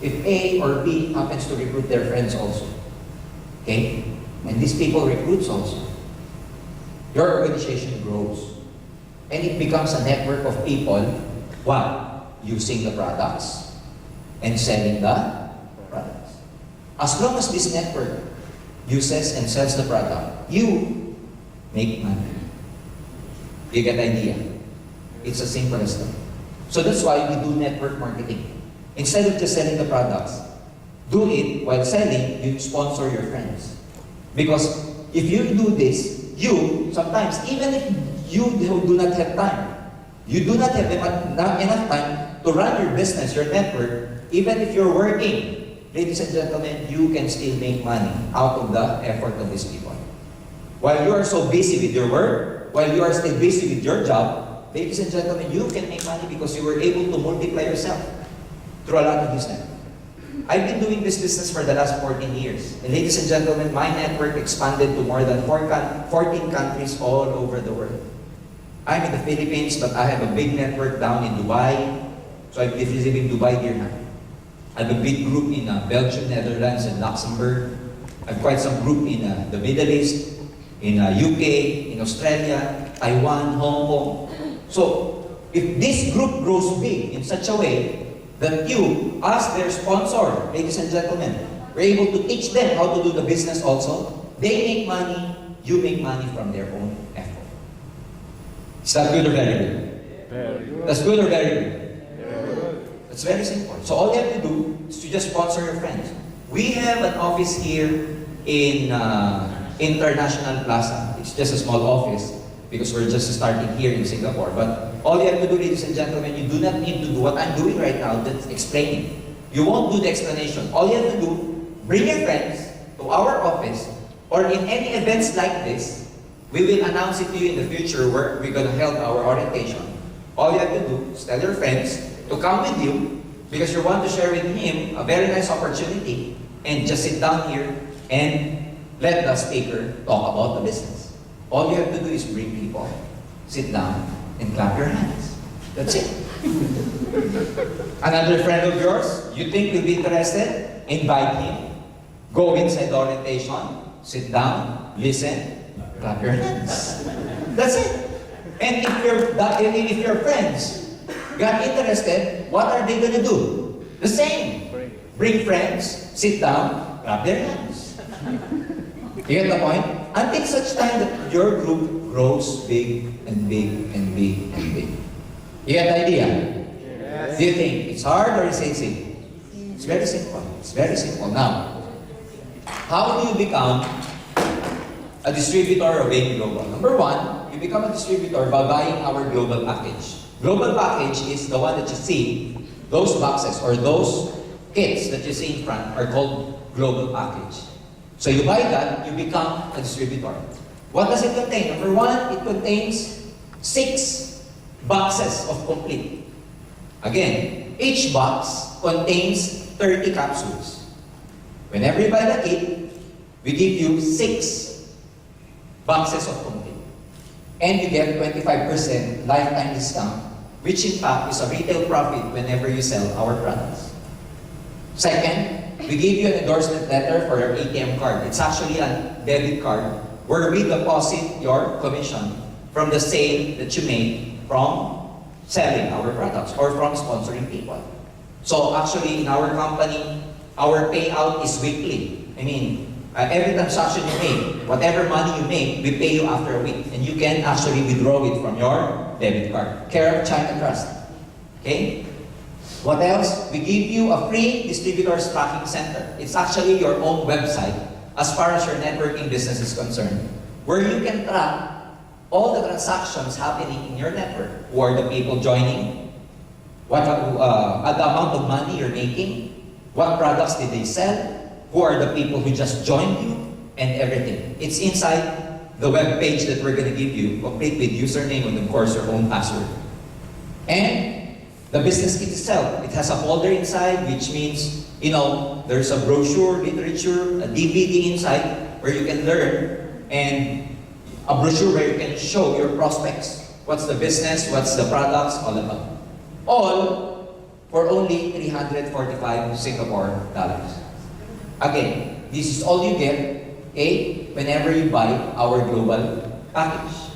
If A or B happens to recruit their friends also, okay? And these people recruits also, your organization grows. And it becomes a network of people, what? Using the products and selling the products. As long as this network uses and sells the product, you make money. You get the idea? It's as simple as that. So that's why we do network marketing. Instead of just selling the products, do it while selling, you sponsor your friends. Because if you do this, you, sometimes, even if you do not have time, you do not have enough time to run your business, your network, even if you're working, ladies and gentlemen, you can still make money out of the effort of these people. While you are so busy with your work, while you are still busy with your job, ladies and gentlemen, you can make money because you were able to multiply yourself through a lot of this network. I've been doing this business for the last 14 years. And ladies and gentlemen, my network expanded to more than 14 countries all over the world. I'm in the Philippines, but I have a big network down in Dubai. So I've been visiting Dubai here now. I have a big group in Belgium, Netherlands, and Luxembourg. I have quite some group in the Middle East, in UK, in Australia, Taiwan, Hong Kong. So if this group grows big in such a way that you, as their sponsor, ladies and gentlemen, we're able to teach them how to do the business also, they make money, you make money from their own effort. Is that good or very good? Very good. That's good or very good? Very good. It's very simple. So all you have to do is to just sponsor your friends. We have an office here in International Plaza. It's just a small office because we're just starting here in Singapore. But all you have to do, ladies and gentlemen, you do not need to do what I'm doing right now, that's explaining. You won't do the explanation. All you have to do, bring your friends to our office or in any events like this. We will announce it to you in the future where we're going to hold our orientation. All you have to do is tell your friends to come with you because you want to share with him a very nice opportunity and just sit down here and let the speaker talk about the business. All you have to do is bring people, sit down, and clap your hands. That's it. Another friend of yours, you think will be interested? Invite him. Go inside the orientation, sit down, listen, clap your hands. That's it. And if your friends got interested, what are they going to do? The same. Bring friends, sit down, clap their hands. You get the point? Until such time that your group grows big and big and big and big. You get the idea? Yes. Do you think it's hard or it's easy? It's very simple. It's very simple. Now, how do you become a distributor of AIM Global? Number one, you become a distributor by buying our global package. Global package is the one that you see. Those boxes or those kits that you see in front are called global package. So you buy that, you become a distributor. What does it contain? Number one, it contains 6 boxes of complete. Again, each box contains 30 capsules. Whenever you buy the kit, we give you 6 boxes of complete. And you get 25% lifetime discount, which in fact is a retail profit whenever you sell our products. Second, we give you an endorsement letter for your ATM card. It's actually a debit card where we deposit your commission from the sale that you made from selling our products or from sponsoring people. So actually in our company, our payout is weekly. I mean, every transaction you make, whatever money you make, we pay you after a week. And you can actually withdraw it from your debit card. Care of China Trust. Okay? What else? We give you a free distributors tracking center. It's actually your own website as far as your networking business is concerned, where you can track all the transactions happening in your network. Who are the people joining? What the amount of money you're making? What products did they sell? Who are the people who just joined you? And everything. It's inside the web page that we're going to give you, complete with username and of course your own password. And the business kit itself, it has a folder inside, which means, there's a brochure, literature, a DVD inside where you can learn, and a brochure where you can show your prospects. What's the business, what's the products, all about. All for only 345 Singapore dollars. Again, this is all you get, okay, whenever you buy our global package.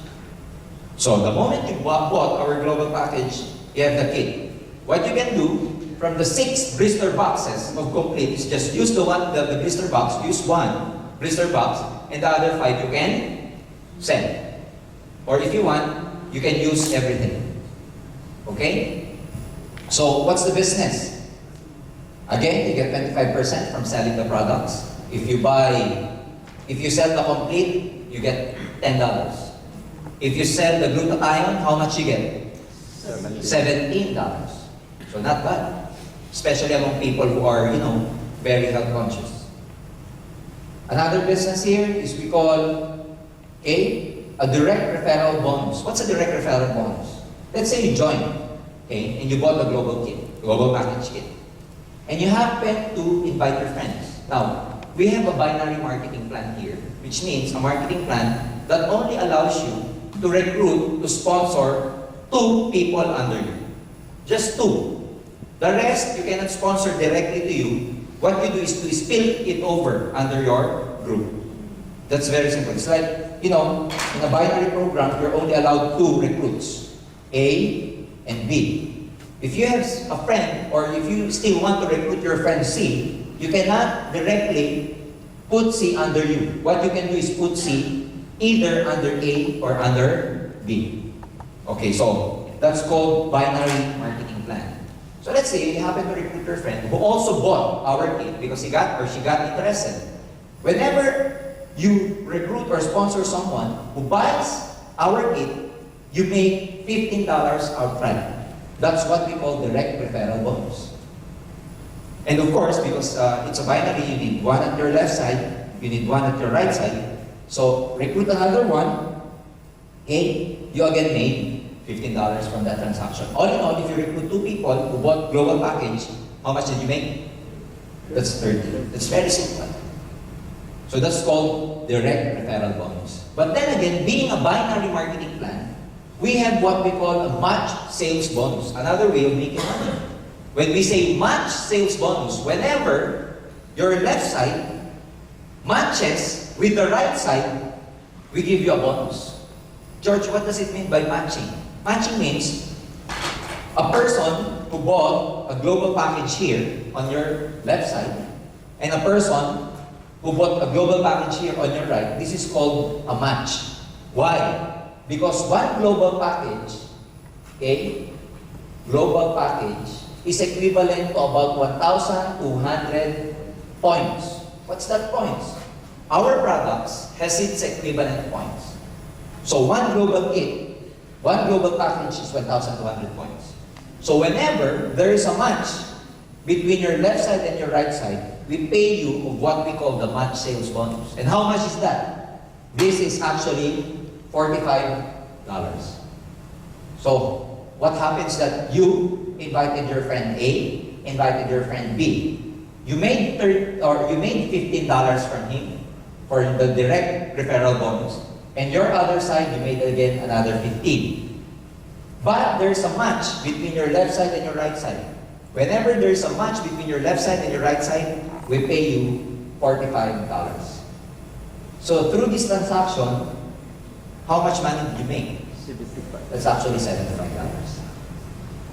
So the moment you bought our global package, you have the kit. What you can do from the 6 blister boxes of complete is just use the blister box, use 1 blister box, and the other 5 you can send. Or if you want, you can use everything. Okay? So what's the business? Again, you get 25% from selling the products. If you sell the complete, you get $10. If you sell the glutathione, how much you get? $17. So not bad. Especially among people who are, very health conscious. Another business here is we call a direct referral bonus. What's a direct referral bonus? Let's say you join, and you bought the global package kit. and you happen to invite your friends. Now, we have a binary marketing plan here, which means a marketing plan that only allows you to recruit, to sponsor 2 people under you. Just 2. The rest, you cannot sponsor directly to you. What you do is to spill it over under your group. That's very simple. It's like, in a binary program, you're only allowed 2 recruits, A and B. If you have a friend, or if you still want to recruit your friend C, you cannot directly put C under you. What you can do is put C either under A or under B. Okay, so that's called binary marketing plan. So let's say you happen to recruit your friend who also bought our kit because he got or she got interested. Whenever you recruit or sponsor someone who buys our kit, you make $15 outright. That's what we call direct referral bonus. And of course, because it's a binary, you need 1 at your left side, you need 1 at your right side. So recruit another one, okay? You again made $15 from that transaction. All in all, if you recruit 2 people who bought global package, how much did you make? That's 30. That's very simple. So that's called direct referral bonus. But then again, being a binary marketing plan, we have what we call a match sales bonus. Another way of making money. When we say match sales bonus, whenever your left side matches with the right side, we give you a bonus. George, what does it mean by matching? Matching means a person who bought a global package here on your left side and a person who bought a global package here on your right. This is called a match. Why? Because one global package, okay, global package is equivalent to about 1,200 points. What's that points? Our products has its equivalent points. So one global kit, one global package is 1,200 points. So whenever there is a match between your left side and your right side, we pay you of what we call the match sales bonus. And how much is that? This is actually $45. So what happens that you invited your friend A, invited your friend B. You made $15 from him for the direct referral bonus. And your other side, you made again another 15. But there's a match between your left side and your right side. Whenever there's a match between your left side and your right side, we pay you $45. So through this transaction, how much money did you make? 75. That's actually $75.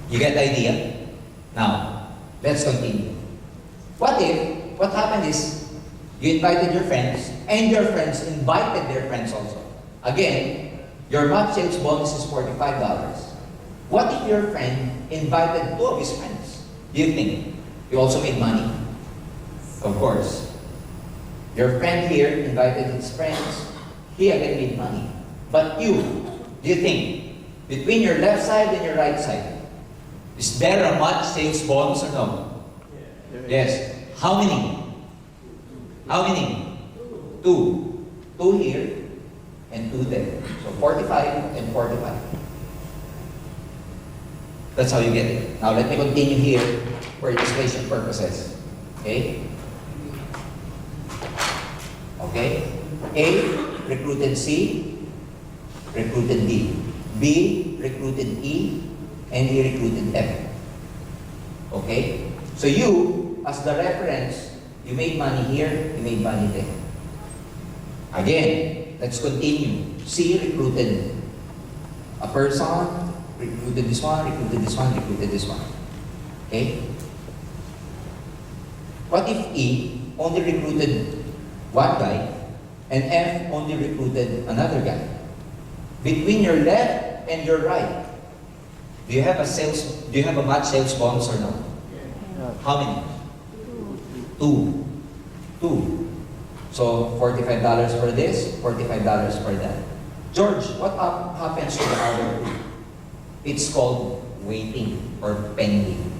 You get the idea? Now, let's continue. What happened is, you invited your friends, and your friends invited their friends also. Again, your match sales bonus is $45. What if your friend invited 2 of his friends? Do you think you also made money? Of course. Your friend here invited his friends, he again made money. But you, do you think, between your left side and your right side, is there a match sales bonus or no? Yes. How many? How many? 2. 2 here and 2 there. So 45 and 45. That's how you get it. Now let me continue here for illustration purposes. Okay? Okay? A recruited C, recruited D. B recruited E, and he recruited F. Okay? So you, as the reference, you made money here, you made money there. Again, let's continue. C recruited a person, recruited this one, recruited this one, recruited this one. Okay? What if E only recruited one guy and F only recruited another guy? Between your left and your right, do you have a match sales bonus or no? How many? 2. 2. So $45 for this, $45 for that. George, what happens to the other group? It's called waiting or pending.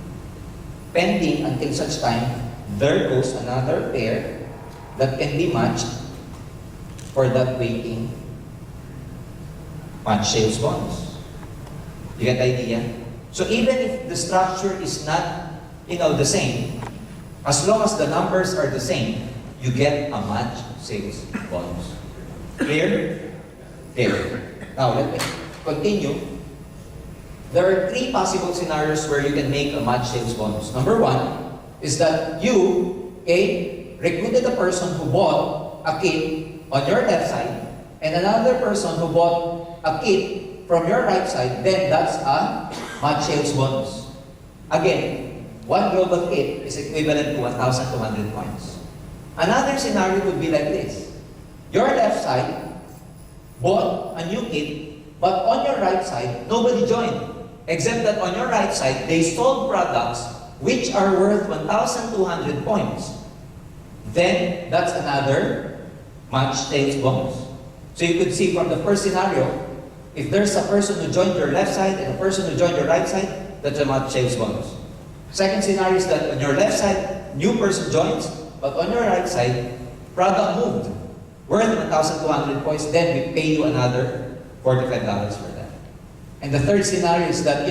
Pending until such time there goes another pair that can be matched for that waiting match sales bonus. You get the idea? So even if the structure is not, the same, As long as the numbers are the same, you get a match sales bonus. Clear? Clear. Now, let me continue. There are three possible scenarios where you can make a match sales bonus. Number one is that you, okay, recruited a person who bought a kit on your left side and another person who bought a kit from your right side, then that's a match sales bonus. Again, one global kit is equivalent to 1,200 points. Another scenario would be like this. Your left side bought a new kit, but on your right side, nobody joined. Except that on your right side, they sold products which are worth 1,200 points. Then, that's another match sales bonus. So you could see from the first scenario, if there's a person who joined your left side and a person who joined your right side, that's a match sales bonus. Second scenario is that on your left side, new person joins, but on your right side, product moved, worth 1,200 points, then we pay you another $45 for that. And the third scenario is that,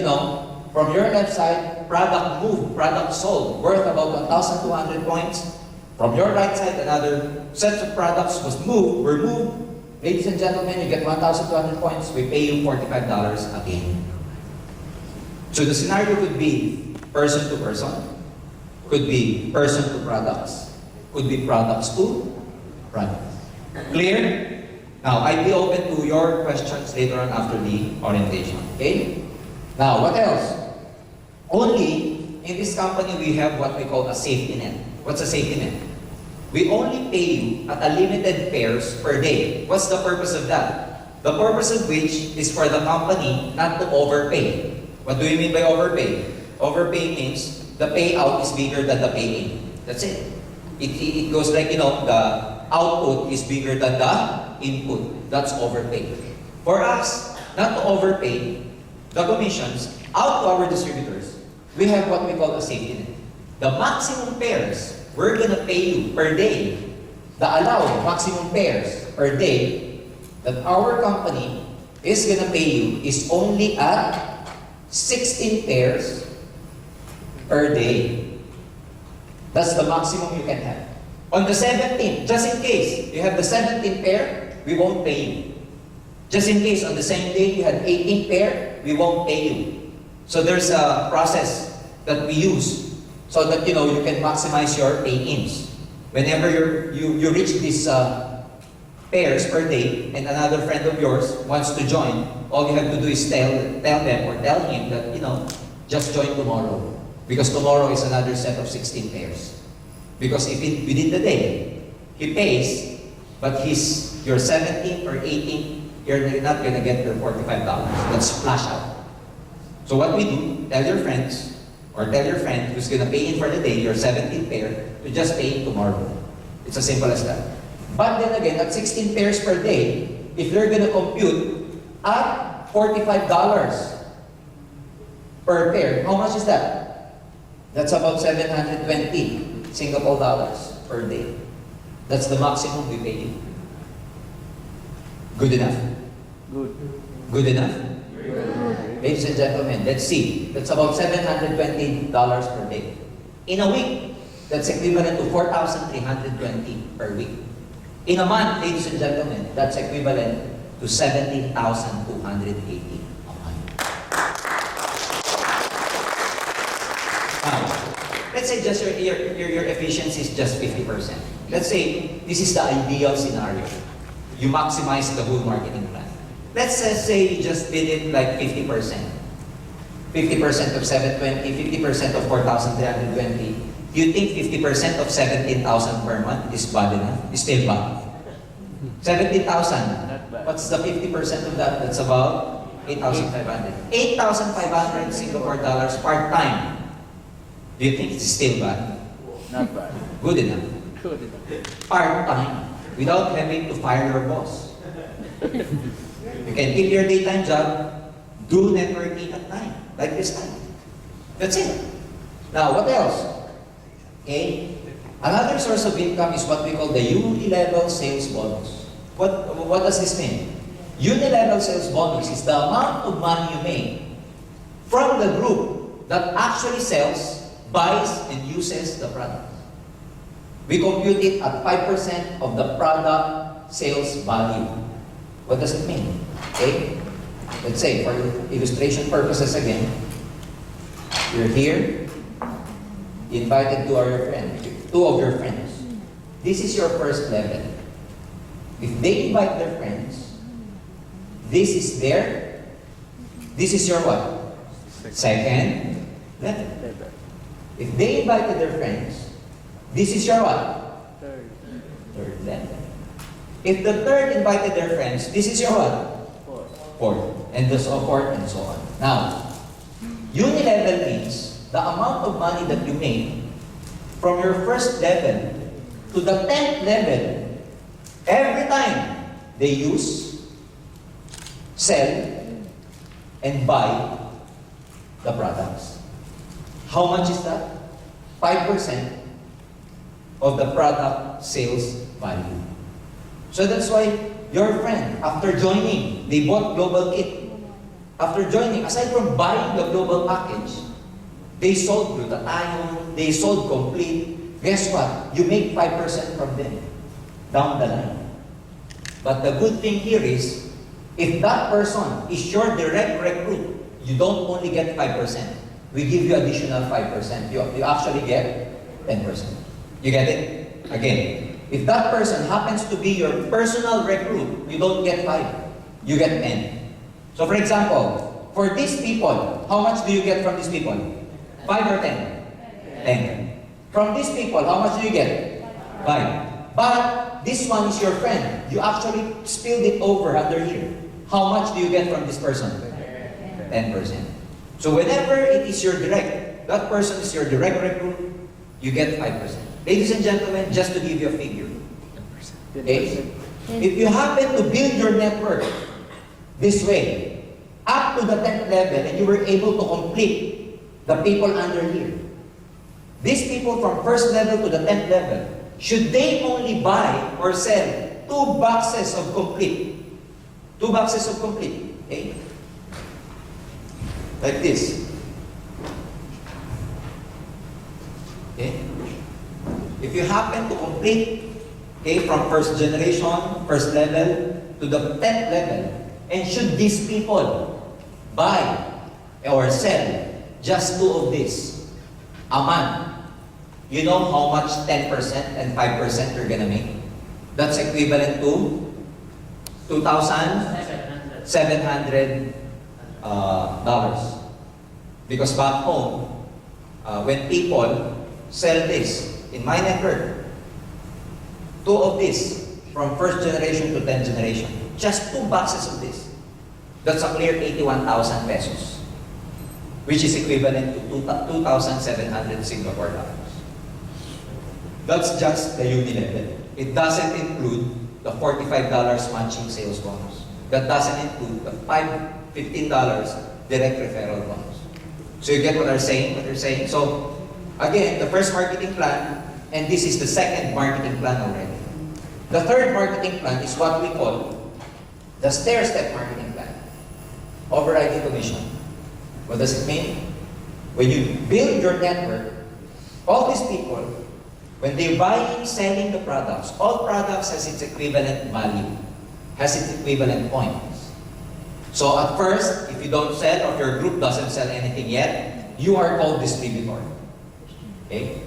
from your left side, product moved, product sold, worth about 1,200 points. From your right side, another set of products were moved. Ladies and gentlemen, you get 1,200 points, we pay you $45 again. So the scenario could be person to person, could be person to products, could be products to products. Clear? Now, I'll be open to your questions later on after the orientation. Okay? Now, what else? Only in this company we have what we call a safety net. What's a safety net? We only pay you at a limited pairs per day. What's the purpose of that? The purpose of which is for the company not to overpay. What do you mean by overpay? Overpay means the payout is bigger than the pay-in. That's it. It goes like, the output is bigger than the input. That's overpay. For us, not to overpay the commissions out to our distributors, we have what we call a safety net. The maximum pairs we're going to pay you per day, the allowed maximum pairs per day that our company is going to pay you is only at 16 pairs per day. That's the maximum you can have. On the 17th, just in case you have the 17th pair, we won't pay you. Just in case on the same day you had 18th pair, we won't pay you. So there's a process that we use so that you can maximize your pay-ins. Whenever you reach these pairs per day and another friend of yours wants to join, all you have to do is tell them or tell him that just join tomorrow. Because tomorrow is another set of 16 pairs. Because if within the day, he pays, but your 17th or 18th, you're not going to get your $45. That's splash out. So what we do, tell your friends, or tell your friend who's going to pay in for the day, your 17th pair, to just pay in tomorrow. It's as simple as that. But then again, at 16 pairs per day, if you're going to compute at $45 per pair, how much is that? That's about 720 Singapore dollars per day. That's the maximum we pay you. Good enough? Good. Good enough? Ladies and gentlemen, let's see. That's about $720 per day. In a week, that's equivalent to 4,320 per week. In a month, ladies and gentlemen, that's equivalent to 17,280 a month. Now, let's say just your efficiency is just 50%. Let's say this is the ideal scenario. You maximize the whole marketing plan. Let's say you just did it like 50%. 50% of 720, 50% of 4,320. Do you think 50% of 17,000 per month is bad enough? Is still bad? 17,000. Not bad. What's the 50% of that? That's about 8,500. 8,500 Singapore dollars part-time. Do you think it's still bad? Not bad. Good enough. Good enough. Part-time. Without having to fire your boss. You can keep your daytime job, do networking at night, like this time. That's it. Now, what else? Okay? Another source of income is what we call the unilevel sales bonus. What does this mean? Unilevel sales bonus is the amount of money you make from the group that actually sells, buys, and uses the product. We compute it at 5% of the product sales value. What does it mean? Okay? Let's say, for illustration purposes again, you're here, you invited two of your friends. This is your first level. If they invite their friends, this is your what? Second level. Level. If they invited their friends, this is your what? Third. Third level. If the third invited their friends, this is your what? Fourth. Fourth. And so forth and so on. Now, unilevel means the amount of money that you make from your first level to the 10th level every time they use, sell, and buy the products. How much is that? 5% of the product sales value. So that's why your friend, after joining, they bought Global Kit. After joining, aside from buying the global package, they sold glutathione, they sold complete. Guess what? You make 5% from them down the line. But the good thing here is, if that person is your direct recruit, you don't only get 5%. We give you additional 5%. You actually get 10%. You get it? Again, if that person happens to be your personal recruit, you don't get 5. You get 10. So for example, for these people, how much do you get from these people? 5 or 10? 10. From these people, how much do you get? 5. But this one is your friend. You actually spilled it over under here. How much do you get from this person? 10%. So whenever it is your direct, that person is your direct recruit, you get 5%. Ladies and gentlemen, just to give you a figure. 10%. Okay? If you happen to build your network this way, up to the 10th level, and you were able to complete the people under here, these people from first level to the 10th level, should they only buy or sell 2 boxes of complete? 2 boxes of complete. Okay? Like this. Okay? If you happen to complete, okay, from first generation, first level, to the 10th level, and should these people buy or sell just 2 of this a month, you know how much 10% and 5% you're gonna make? That's equivalent to $2,700 dollars. Because back home, when people sell this in my network, 2 of this from first generation to 10th generation, just 2 boxes of this, that's a clear 81,000 pesos, which is equivalent to 2,700 Singapore dollars. That's just the unilevel. It doesn't include the $45 matching sales bonus. That doesn't include the $15 direct referral bonus. So you get what they're saying? So again, the first marketing plan, and this is the second marketing plan already. The third marketing plan is what we call the stair-step marketing plan. Overriding commission. What does it mean? When you build your network, all these people, when they're buying, selling the products, all products has its equivalent value, has its equivalent points. So at first, if you don't sell or if your group doesn't sell anything yet, you are called distributor. Okay?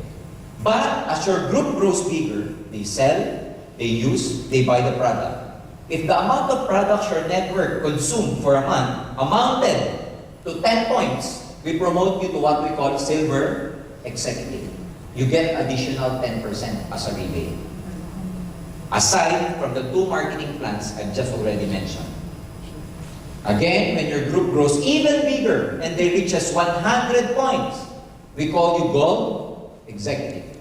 But as your group grows bigger, they sell, they use, they buy the product. If the amount of products your network consumed for a month amounted to 10 points, we promote you to what we call silver executive. You get additional 10% as a rebate. Aside from the 2 marketing plans I've just already mentioned. Again, when your group grows even bigger and they reach us 100 points, we call you gold executive.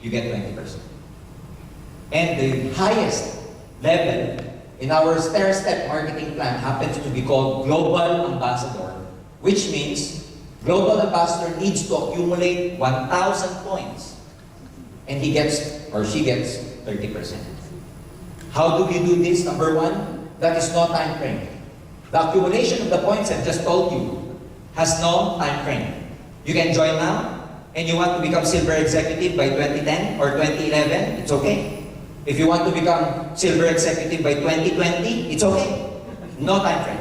You get 20%. And the highest level in our stair-step marketing plan happens to be called global ambassador, which means global ambassador needs to accumulate 1,000 points. And he gets, or she gets, 30%. How do we do this? Number 1, that is no time frame. The accumulation of the points I've just told you has no time frame. You can join now, and you want to become silver executive by 2010 or 2011, it's okay. If you want to become silver executive by 2020, it's okay. No time frame.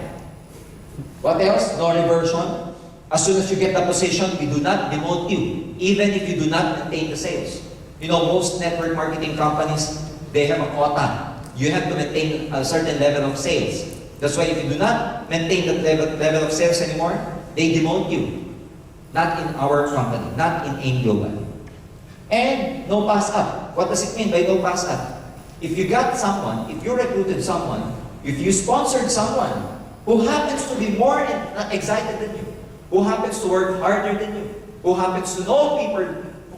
What else? No reversion. As soon as you get the position, we do not demote you, even if you do not maintain the sales. You know, most network marketing companies, they have a quota. You have to maintain a certain level of sales. That's why if you do not maintain that level of sales anymore, they demote you. Not in our company, not in AIM Global. And no pass up. What does it mean by no pass up? If you got someone, if you recruited someone, if you sponsored someone who happens to be more excited than you, who happens to work harder than you, who happens to know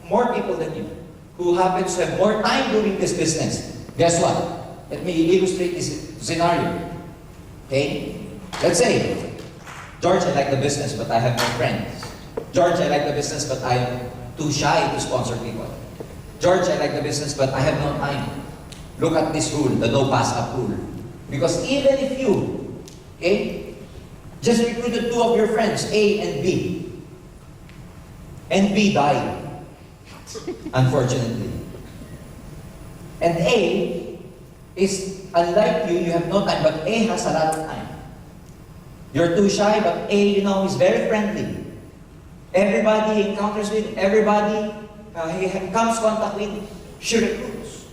more people than you, who happens to have more time doing this business, guess what? Let me illustrate this scenario. Okay? Let's say, George, I like the business, but I have no friends. George, I like the business, but I'm too shy to sponsor people. George, I like the business, but I have no time. Look at this rule, the no pass up rule. Because even if you, okay, just recruited two of your friends, A and B died, unfortunately. And A is, unlike you have no time, but A has a lot of time. You're too shy, but A, you know, is very friendly. Everybody he encounters with, everybody he comes contact with, she recruits.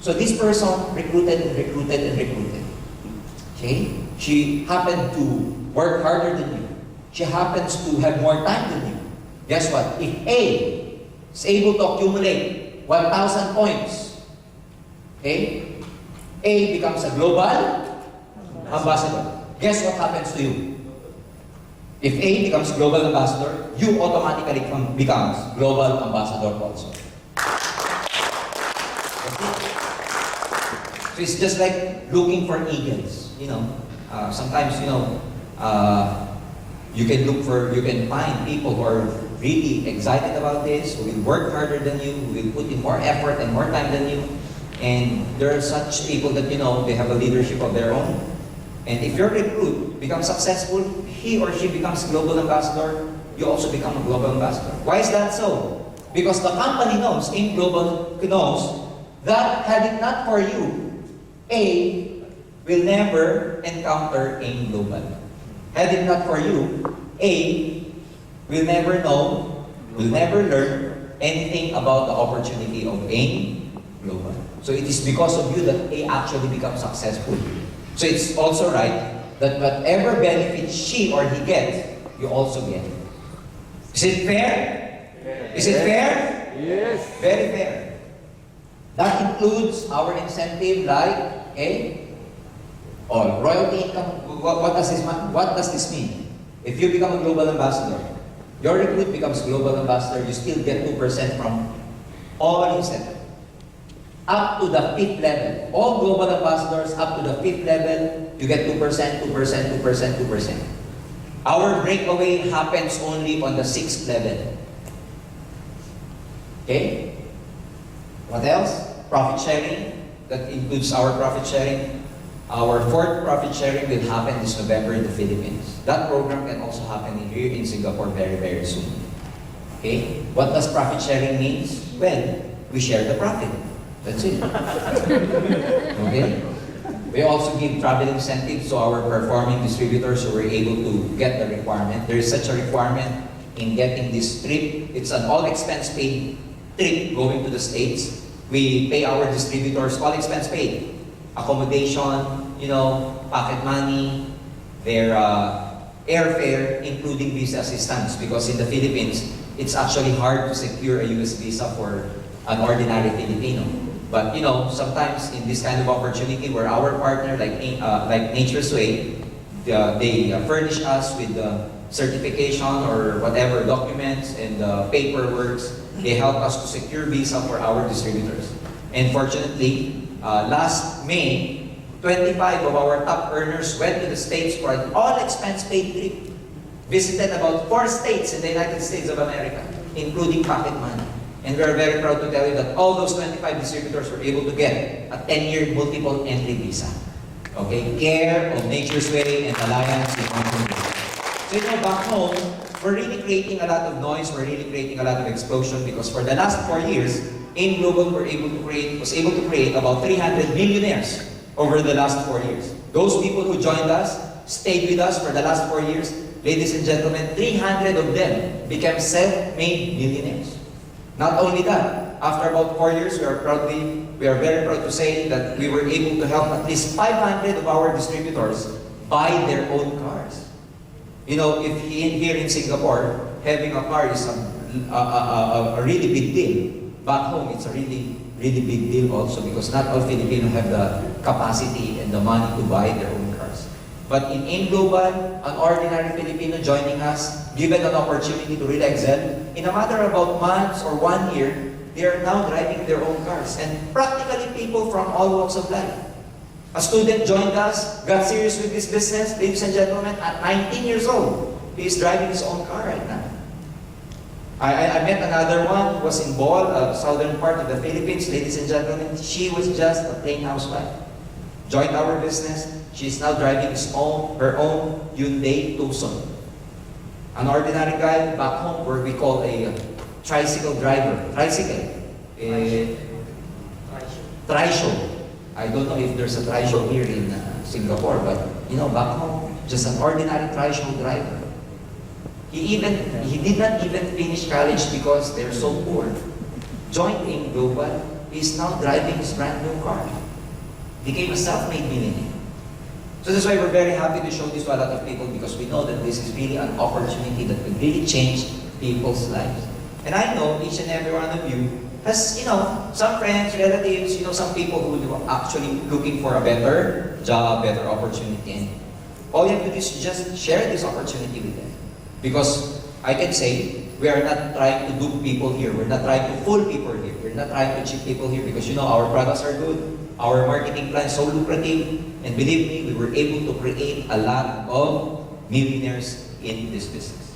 So this person recruited and recruited and recruited. Okay? She happened to work harder than you. She happens to have more time than you. Guess what? If A is able to accumulate 1,000 points, okay, A becomes a global ambassador. Guess what happens to you? If A becomes global ambassador, you automatically becomes global ambassador also. So it's just like looking for eagles. You know, sometimes you can find people who are really excited about this, who will work harder than you, who will put in more effort and more time than you. And there are such people that they have a leadership of their own. And if your recruit becomes successful, he or she becomes global ambassador, you also become a global ambassador. Why is that so? Because the company knows, AIM Global knows, that had it not for you, A will never encounter AIM Global. Had it not for you, A will never know, will never learn anything about the opportunity of AIM Global. So it is because of you that A actually becomes successful. So it's also right that whatever benefit she or he gets, you also get. Is it fair? Yes. Is it fair? Yes. Very fair. That includes our incentive like, royalty income. What does this mean? If you become a global ambassador, your recruit becomes global ambassador, you still get 2% from all incentive. Up to the 5th level. All global ambassadors up to the 5th level, you get 2%, 2%, 2%, 2%. Our breakaway happens only on the 6th level. Okay? What else? Profit sharing. That includes our profit sharing. Our 4th profit sharing will happen this November in the Philippines. That program can also happen here in Singapore very, very soon. Okay? What does profit sharing means? Well, we share the profit. That's it. Okay? We also give travel incentives to our performing distributors who were able to get the requirement. There is such a requirement in getting this trip. It's an all-expense paid trip going to the States. We pay our distributors all expense paid. Accommodation, pocket money, their airfare, including visa assistance. Because in the Philippines, it's actually hard to secure a US visa for an ordinary Filipino. But sometimes in this kind of opportunity where our partner like Nature's Way, they furnish us with the certification or whatever documents and paperwork. They help us to secure visa for our distributors. And fortunately, last May, 25 of our top earners went to the States for an all-expense paid trip. Visited about 4 states in the United States of America, including pocket money. And we're very proud to tell you that all those 25 distributors were able to get a 10-year multiple entry visa. Okay? Care of Nature's Way and Alliance with Mountain Visa. So So back home, we're really creating a lot of noise, we're really creating a lot of explosion because for the last 4 years, AIM Global was able to create about 300 millionaires over the last 4 years. Those people who joined us, stayed with us for the last 4 years, ladies and gentlemen, 300 of them became self-made millionaires. Not only that, after about 4 years, we are very proud to say that we were able to help at least 500 of our distributors buy their own cars. If here in Singapore, having a car is a really big deal. Back home, it's a really, really big deal also because not all Filipinos have the capacity and the money to buy their own cars. But in AIM Global, an ordinary Filipino joining us, given an opportunity to really excel, in a matter of about months or 1 year, they are now driving their own cars. And practically people from all walks of life. A student joined us, got serious with this business, ladies and gentlemen, at 19 years old. He is driving his own car right now. I met another one who was in Bohol, southern part of the Philippines, ladies and gentlemen. She was just a plain housewife. Joined our business. She's now driving her own Hyundai Tucson. An ordinary guy back home where we call a tricycle driver. Tricycle. Trishow. I don't know if there's a trishow here in Singapore, but back home, just an ordinary trishow driver. He did not even finish college because they're so poor. Joined AIM Global, he's now driving his brand new car. Became a self-made millionaire. So that's why we're very happy to show this to a lot of people because we know that this is really an opportunity that will really change people's lives. And I know each and every one of you has, some friends, relatives, some people who are actually looking for a better job, better opportunity. And all you have to do is just share this opportunity with them. Because I can say, we are not trying to dupe people here. We're not trying to fool people here. We're not trying to cheat people here because our products are good. Our marketing plan is so lucrative. And believe me, we were able to create a lot of millionaires in this business.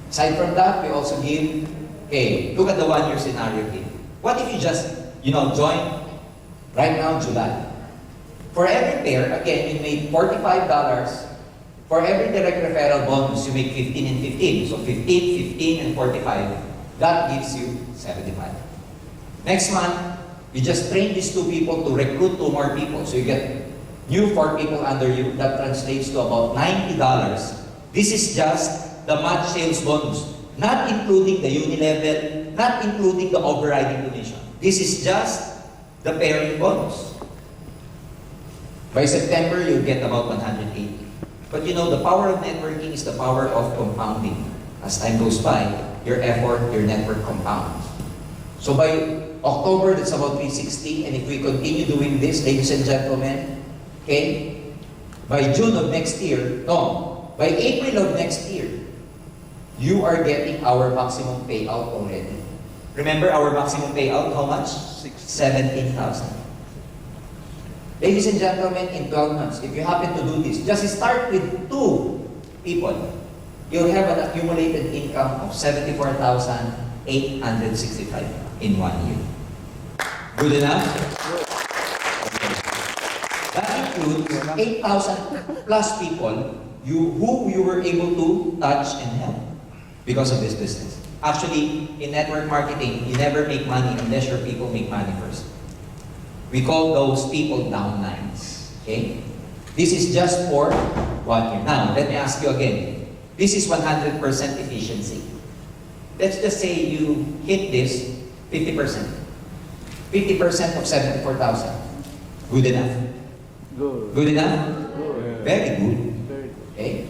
Aside from that, we also give, look at the 1 year scenario here. What if you just, join right now, July? For every pair, again, you made $45. For every direct referral bonus, you make 15 and 15. So 15, 15, and 45. That gives you 75. Next month, you just train these 2 people to recruit 2 more people. So you get new 4 people under you. That translates to about $90. This is just the match sales bonus. Not including the uni-level, not including the overriding donation. This is just the pairing bonus. By September, you'll get about 180. But the power of networking is the power of compounding. As time goes by, your effort, your network compounds. So by October, that's about 360. And if we continue doing this, ladies and gentlemen, by June of next year, by April of next year, you are getting our maximum payout already. Remember our maximum payout, how much? 17,000. Ladies and gentlemen, in 12 months, if you happen to do this, just start with 2 people. You'll have an accumulated income of 74,865 in 1 year. Good enough? That includes 8,000 plus people who you were able to touch and help because of this business. Actually, in network marketing, you never make money unless your people make money first. We call those people downlines. This is just for 1 year. Now, let me ask you again. This is 100% efficiency. Let's just say you hit this 50%. 50% of 74,000. Good enough? Good. Good enough? Good. Very good. Very good. Okay?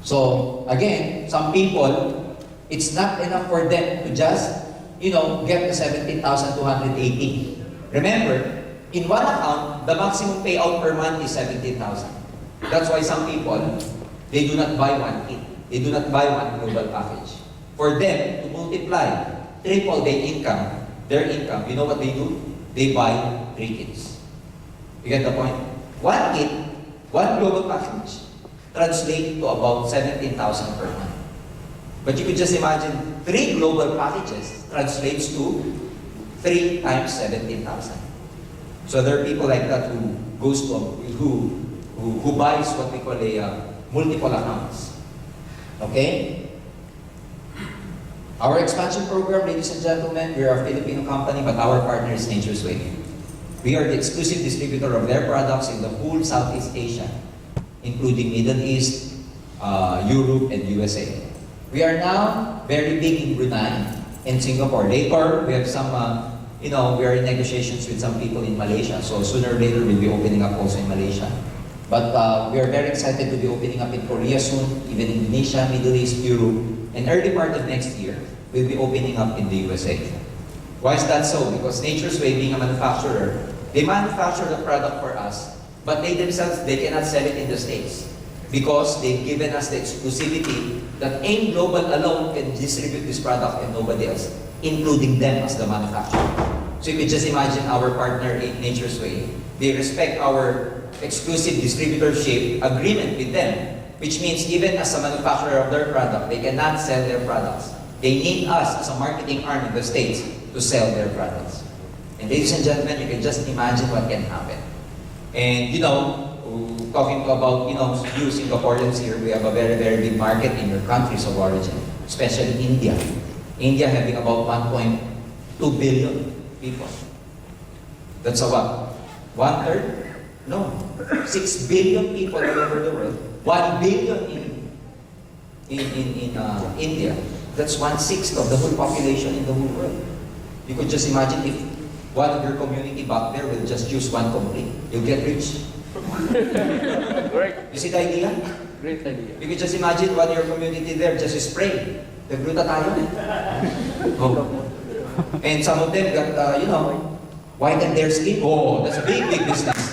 So, again, some people, it's not enough for them to just, get the 17,280. Remember, in one account, the maximum payout per month is 17,000. That's why some people, they do not buy 1 kit. They do not buy 1 global package. For them to multiply, triple their income, you know what they do? They buy 3 kits. You get the point? 1 kit, 1 global package, translate to about 17,000 per month. But you could just imagine 3 global packages translates to 3 times 17,000. So there are people like that who buys what we call a multiple accounts. Okay? Our expansion program, ladies and gentlemen, we are a Filipino company, but our partner is Nature's Way. We are the exclusive distributor of their products in the whole Southeast Asia, including Middle East, Europe, and USA. We are now very big in Brunei and Singapore. Later, we have some, we are in negotiations with some people in Malaysia. So sooner or later, we'll be opening up also in Malaysia. But we are very excited to be opening up in Korea soon, even Indonesia, Middle East, Europe, and early part of next year, we'll be opening up in the USA. Why is that so? Because Nature's Way, being a manufacturer, they manufacture the product for us, but they themselves, they cannot sell it in the States because they've given us the exclusivity that AIM Global alone can distribute this product and nobody else, including them as the manufacturer. So you can just imagine our partner in Nature's Way. They respect our exclusive distributorship agreement with them, which means even as a manufacturer of their product, they cannot sell their products. They need us as a marketing arm in the States to sell their products. And ladies and gentlemen, you can just imagine what can happen. And talking about, you Singaporeans here, we have a very, very big market in your countries of origin, especially India. India having about 1.2 billion people. That's about 1/3? No. 6 billion people all over the world. 1 billion in India. That's 1/6 of the whole population in the whole world. You could just imagine if one of your community back there will just use one complaint. You'll get rich. Great. You see the idea? Great idea. You could just imagine one of your community there just spray. Nagluta tayo. Oh. And some of them got, whiten their skin. Oh, that's a big, big business.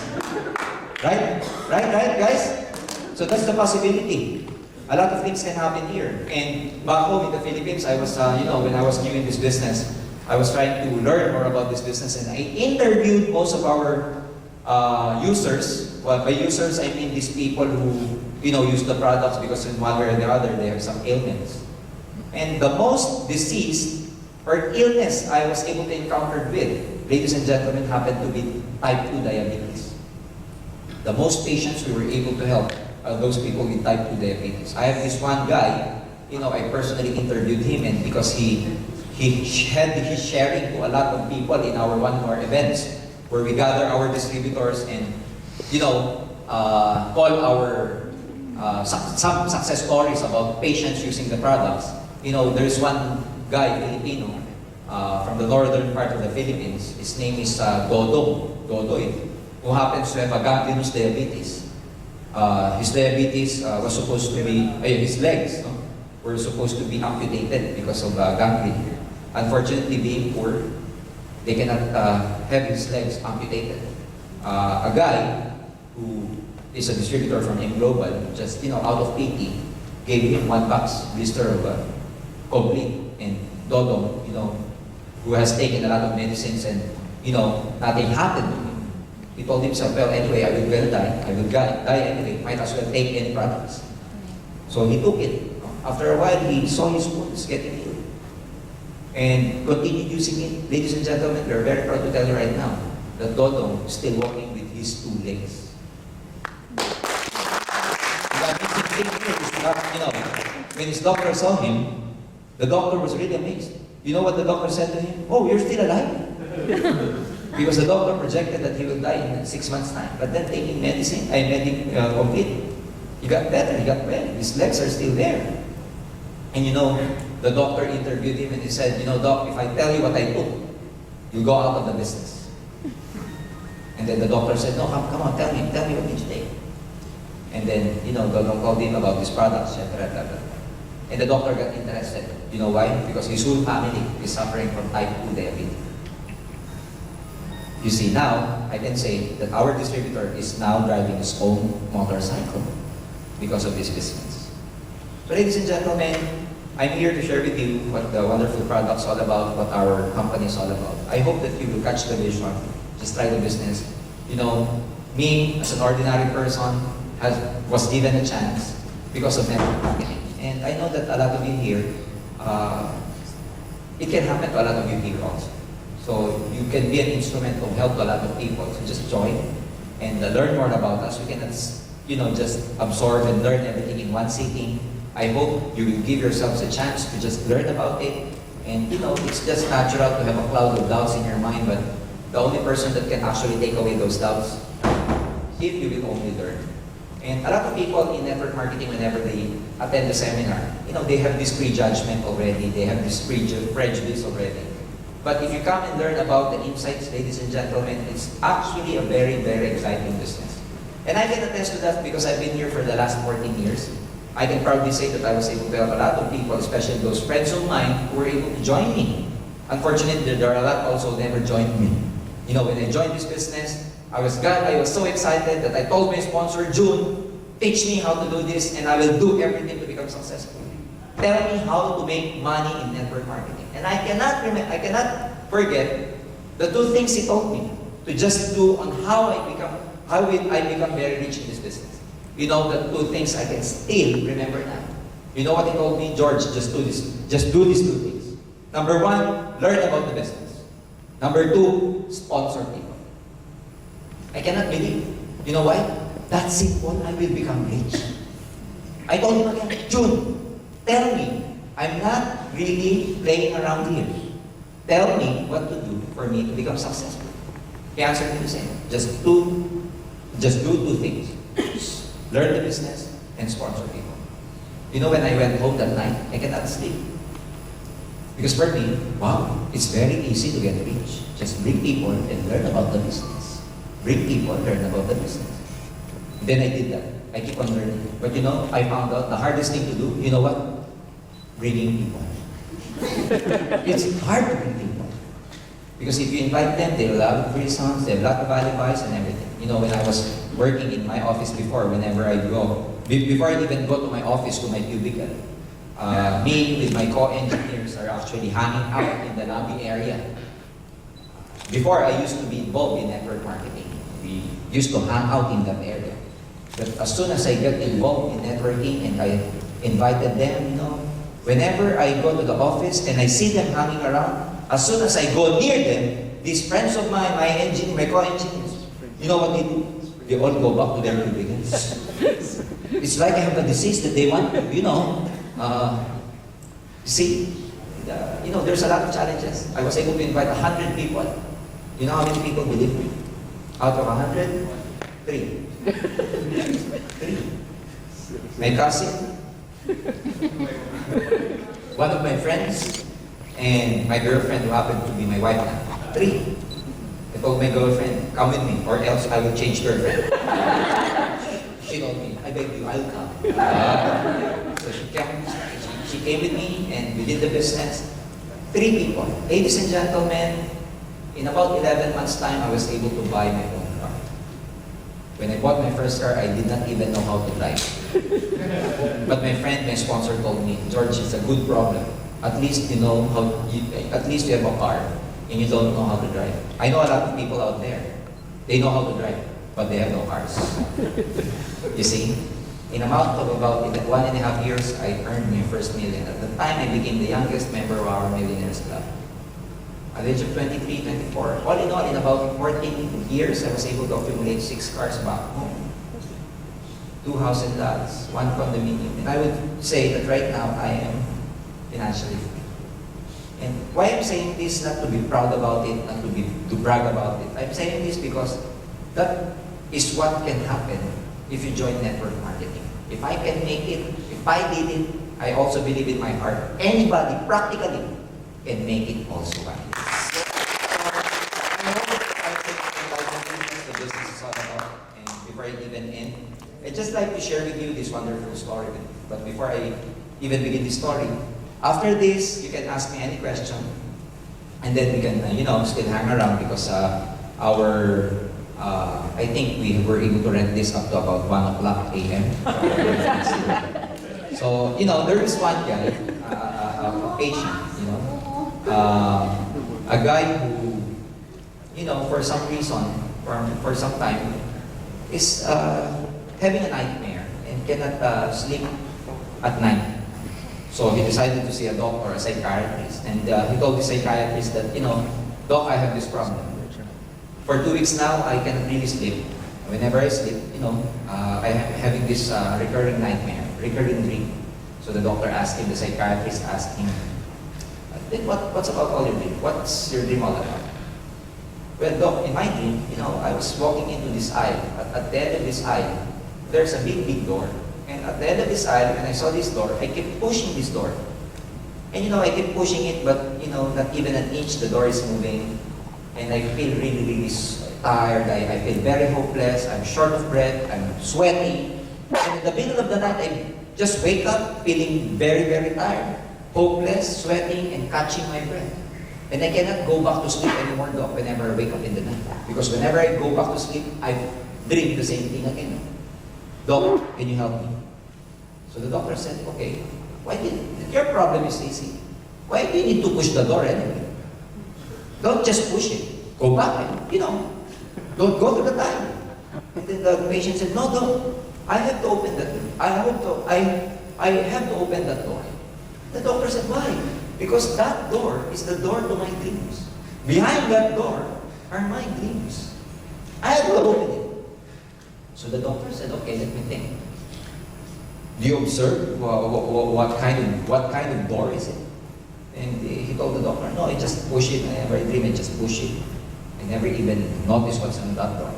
Right? Right, guys? So that's the possibility. A lot of things can happen here. And back home in the Philippines, I was, when I was new in this business, I was trying to learn more about this business, and I interviewed most of our users. Well, by users, I mean these people who, use the products because in one way or the other, they have some ailments. And the most disease or illness I was able to encounter with, ladies and gentlemen, happened to be type 2 diabetes. The most patients we were able to help are those people with type 2 diabetes. I have this one guy, I personally interviewed him, and because he's sharing to a lot of people in one of our events where we gather our distributors and call our some success stories about patients using the products. There's one guy, Filipino, from the northern part of the Philippines. His name is Dodoy, who happens to have a gangrenous diabetes. His diabetes was supposed to be, his legs were supposed to be amputated because of gangrene. Unfortunately, being poor, they cannot have his legs amputated. A guy who is a distributor from AIM Global, just out of pity, gave him 1 box blister of complete. And Dodo, who has taken a lot of medicines and nothing happened to him. He told himself, well, anyway, I will die. I will die anyway. Might as well take any products. So he took it. After a while, he saw his wounds getting healed and continued using it. Ladies and gentlemen, we're very proud to tell you right now that Dodo is still walking with his 2 legs. The amazing thing here is that, when his doctor saw him, the doctor was really amazed. You know what the doctor said to him? Oh, you're still alive. Because the doctor projected that he will die in 6 months' time. But then taking medicine, complete, he got better, he got well. His legs are still there. And the doctor interviewed him and he said, Doc, if I tell you what I took, you'll go out of the business. And then the doctor said, no, come on, tell me what did you take? And then, the doctor called him about his products, etc. And the doctor got interested. You know why? Because his whole family is suffering from type 2 diabetes. You see, now, I can say that our distributor is now driving his own motorcycle because of this business. So ladies and gentlemen, I'm here to share with you what the wonderful product's all about, what our company is all about. I hope that you will catch the vision, just try the business. Me, as an ordinary person, was given a chance because of network marketing. And I know that a lot of you here, it can happen to a lot of you here also. So you can be an instrument of help to a lot of people. So just join and learn more about us. We cannot, just absorb and learn everything in one sitting. I hope you will give yourselves a chance to just learn about it. And it's just natural to have a cloud of doubts in your mind, but the only person that can actually take away those doubts, if you will only learn. And a lot of people in network marketing, whenever they attend the seminar, they have this prejudgment already, they have this prejudice already. But if you come and learn about the insights, ladies and gentlemen, it's actually a very, very exciting business. And I can attest to that because I've been here for the last 14 years. I can proudly say that I was able to help a lot of people, especially those friends of mine who were able to join me. Unfortunately, there are a lot also who never joined me. When I joined this business, I was so excited that I told my sponsor, June, teach me how to do this and I will do everything to become successful. Tell me how to make money in network marketing. And I cannot forget the two things he told me to just do on how will I become very rich in this business. The two things I can still remember now. You know what he told me? George, just do this. Just do these two things. Number one, learn about the business. Number two, sponsor people. I cannot believe. You know why? That's simple. I will become rich. I told him again, June, tell me. I'm not really playing around here. Tell me what to do for me to become successful. He answered me the same. Just do two things. Learn the business and sponsor people. When I went home that night, I cannot sleep. Because for me, wow, it's very easy to get rich. Just bring people and learn about the business. Bring people, learn about the business. Then I did that. I keep on learning. But I found out the hardest thing to do, you know what? Bringing people. It's hard to bring people. Because if you invite them, they will have free songs, they have a lot of alibis and everything. When I was working in my office before, whenever I go, before I even go to my office, to my cubicle, me with my co-engineers are actually hanging out in the lobby area. Before, I used to be involved in network marketing. We used to hang out in that area. But as soon as I got involved in networking and I invited them, whenever I go to the office and I see them hanging around, as soon as I go near them, these friends of mine, my co-engineers, you know what they do? They all go back to their cubicles. It's like I have a disease that they want to, there's a lot of challenges. I was able to invite 100 people. You know how many people believe me? Out of 100, 3. 3. My cousin, one of my friends, and my girlfriend who happened to be my wife now. 3. I told my girlfriend, come with me or else I will change girlfriend. She told me, I beg you, I'll come. So she came with me and we did the business. 3 people. Ladies and gentlemen, in about 11 months' time, I was able to buy my own car. When I bought my first car, I did not even know how to drive. But my friend, my sponsor told me, George, it's a good problem. At least you know at least you have a car and you don't know how to drive. I know a lot of people out there, they know how to drive, but they have no cars. You see, in a amount of about 1.5 years, I earned my first million. At the time, I became the youngest member of our Millionaires Club. At the age of 23, 24, all in all, in about 14 years, I was able to accumulate 6 cars back home. 2 house and lots, 1 condominium. And I would say that right now, I am financially free. And why I'm saying this, not to be proud about it, not to brag about it. I'm saying this because that is what can happen if you join network marketing. If I can make it, if I did it, I also believe in my heart, anybody practically can make it also by this. I hope I think about the business is all about. And before I even end, I'd just like to share with you this wonderful story. But before I even begin this story, after this, you can ask me any question, and then we can, still hang around because I think we were able to rent this up to about 1 o'clock a.m. So, there is one guy, a patient, a guy who, for some reason, for some time, is having a nightmare and cannot sleep at night. So he decided to see a doctor, a psychiatrist, and he told the psychiatrist that, Doc, I have this problem. For 2 weeks now, I cannot really sleep. Whenever I sleep, I'm having this recurring nightmare, recurring dream. So the doctor asked him, the psychiatrist asked him, then what's about all your dream? What's your dream all about? Well, doc, in my dream, I was walking into this aisle. At the end of this aisle, there's a big, big door. And at the end of this aisle, when I saw this door, I kept pushing this door. And I kept pushing it, but not even an inch the door is moving. And I feel really, really tired. I feel very hopeless. I'm short of breath. I'm sweaty. And in the middle of the night, I just wake up feeling very, very tired. Hopeless, sweating, and catching my breath. And I cannot go back to sleep anymore, Doc, whenever I wake up in the night. Because whenever I go back to sleep, I dream the same thing again. Doc, can you help me? So the doctor said, okay, your problem is easy. Why do you need to push the door anyway? Don't just push it. Go back and, don't go to the time. And then the patient said, no, Doc, I have to open that door. I have to open that door. The doctor said, why? Because that door is the door to my dreams. Behind that door are my dreams. I have to open it. So the doctor said, okay, let me think. Do you observe what kind of door is it? And he told the doctor, no, I just push it. Whenever I dream, I just push it. I never even notice what's on that door.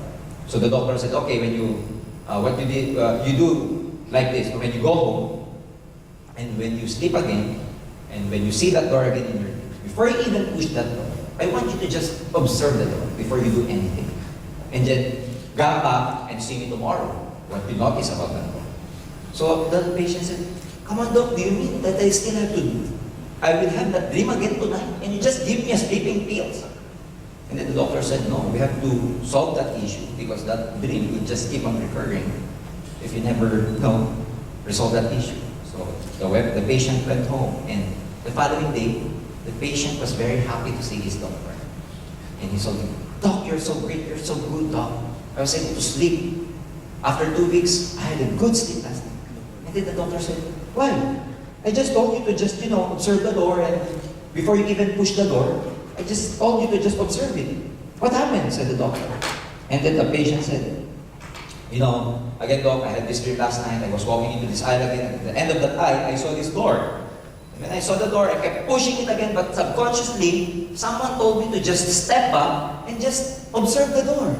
So the doctor said, okay, when what you did, you do like this. When you go home, and when you sleep again, and when you see that door again in your dreams, before you even push that door, I want you to just observe the door before you do anything. And then come back and see me tomorrow, what you notice about that door. So the patient said, come on, Doc, do you mean that I still have to do? I will have that dream again tonight, and you just give me a sleeping pills. And then the doctor said, no, we have to solve that issue because that dream will just keep on recurring if you never resolve that issue. So the patient went home, and the following day, the patient was very happy to see his doctor. And he told him, Doc, you're so great, you're so good, Doc. I was able to sleep. After 2 weeks, I had a good sleep last night. And then the doctor said, why? I just told you to just, observe the door, and before you even push the door, I just told you to just observe it. What happened? Said the doctor. And then the patient said, again, Doc, I had this dream last night. I was walking into this aisle again. At the end of that aisle, I saw this door. And when I saw the door, I kept pushing it again, but subconsciously, someone told me to just step back and just observe the door.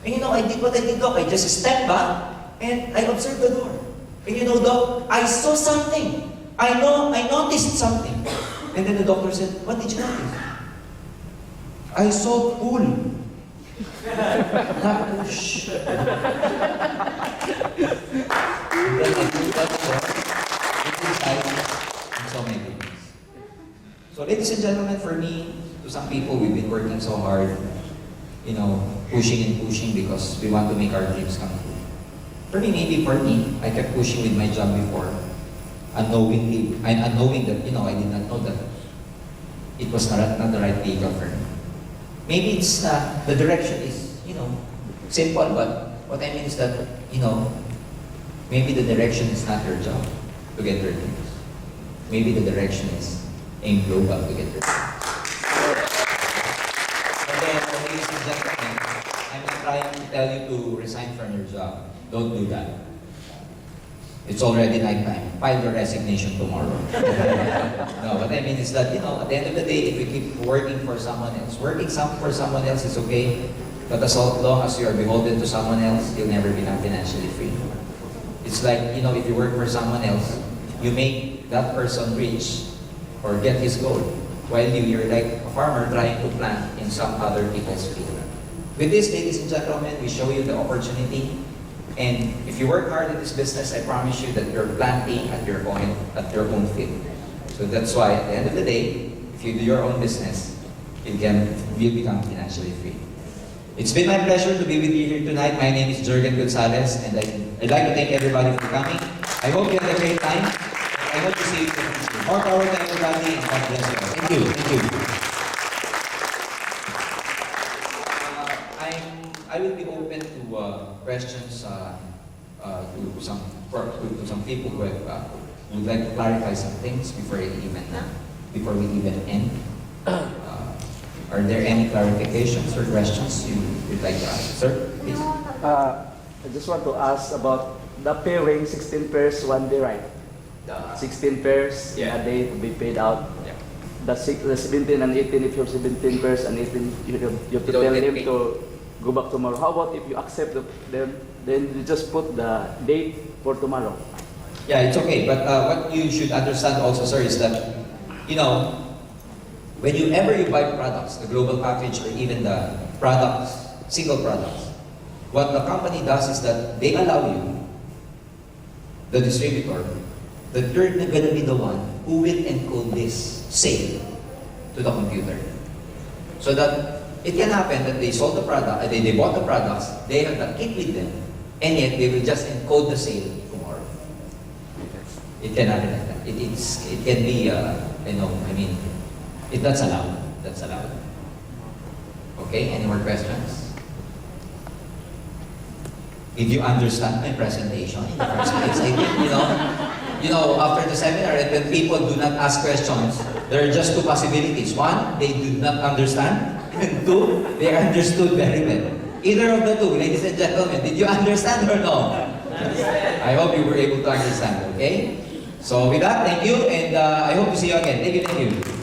And I did what I did, Doc. I just stepped back and I observed the door. And Doc, I saw something. I noticed something. And then the doctor said, what did you notice? I saw pool. Not push. Then I took that door, inside, and saw my dreams. So ladies and gentlemen, for me, to some people, we've been working so hard, pushing and pushing because we want to make our dreams come true. For me, I kept pushing with my job before, unknowing that, I did not know that it was not the right vehicle for me. Maybe it's the direction is, simple, but what I mean is that, maybe the direction is not your job to get your dreams. Maybe the direction is aim global to get your dreams. Again, ladies and gentlemen, I'm not trying to tell you to resign from your job. Don't do that. It's already nighttime. File your resignation tomorrow. No, what I mean is that, at the end of the day, if we keep working for someone else, for someone else is okay, but as long as you are beholden to someone else, you'll never become financially free. It's like, if you work for someone else, you make that person rich or get his goal, while you're like a farmer trying to plant in some other people's field. With this, ladies and gentlemen, we show you the opportunity. And if you work hard in this business, I promise you that you're planting at your own field. So that's why at the end of the day, if you do your own business, you'll become financially free. It's been my pleasure to be with you here tonight. My name is Jurgen Gonzalez, and I'd like to thank everybody for coming. I hope you had a great time. I hope to see you in the future. More power to everybody, and God bless you all. Thank you. Thank you. I will be open to questions to some people who would like to clarify some things before we even end. Are there any clarifications or questions you would like to ask? Sir, please. I just want to ask about the pairing 16 pairs, one day, right? 16 pairs in Yeah. a day to be paid out. Yeah. The 17 and 18, if you're 17 pairs and 18, you have to You don't tell get him paid. to go back tomorrow. How about if you accept them, then you just put the date for tomorrow? Yeah, it's okay. But what you should understand also, sir, is that, you know, whenever you buy products, the global package or even the products, single products, what the company does is that they allow you, the distributor, that you're going to be the one who will encode this sale to the computer. So that it can happen that they sold the product, they bought the products, they have the kit with them, and yet they will just encode the sale tomorrow. It can happen like that. It can be, that's allowed. That's allowed. Okay, any more questions? Did you understand my presentation in the first place? I think, after the seminar, and when people do not ask questions, there are just two possibilities. One, they do not understand, and two, they understood very well. Either of the two, ladies and gentlemen, did you understand or no? I hope you were able to understand, okay? So with that, thank you, and I hope to see you again. Thank you, thank you.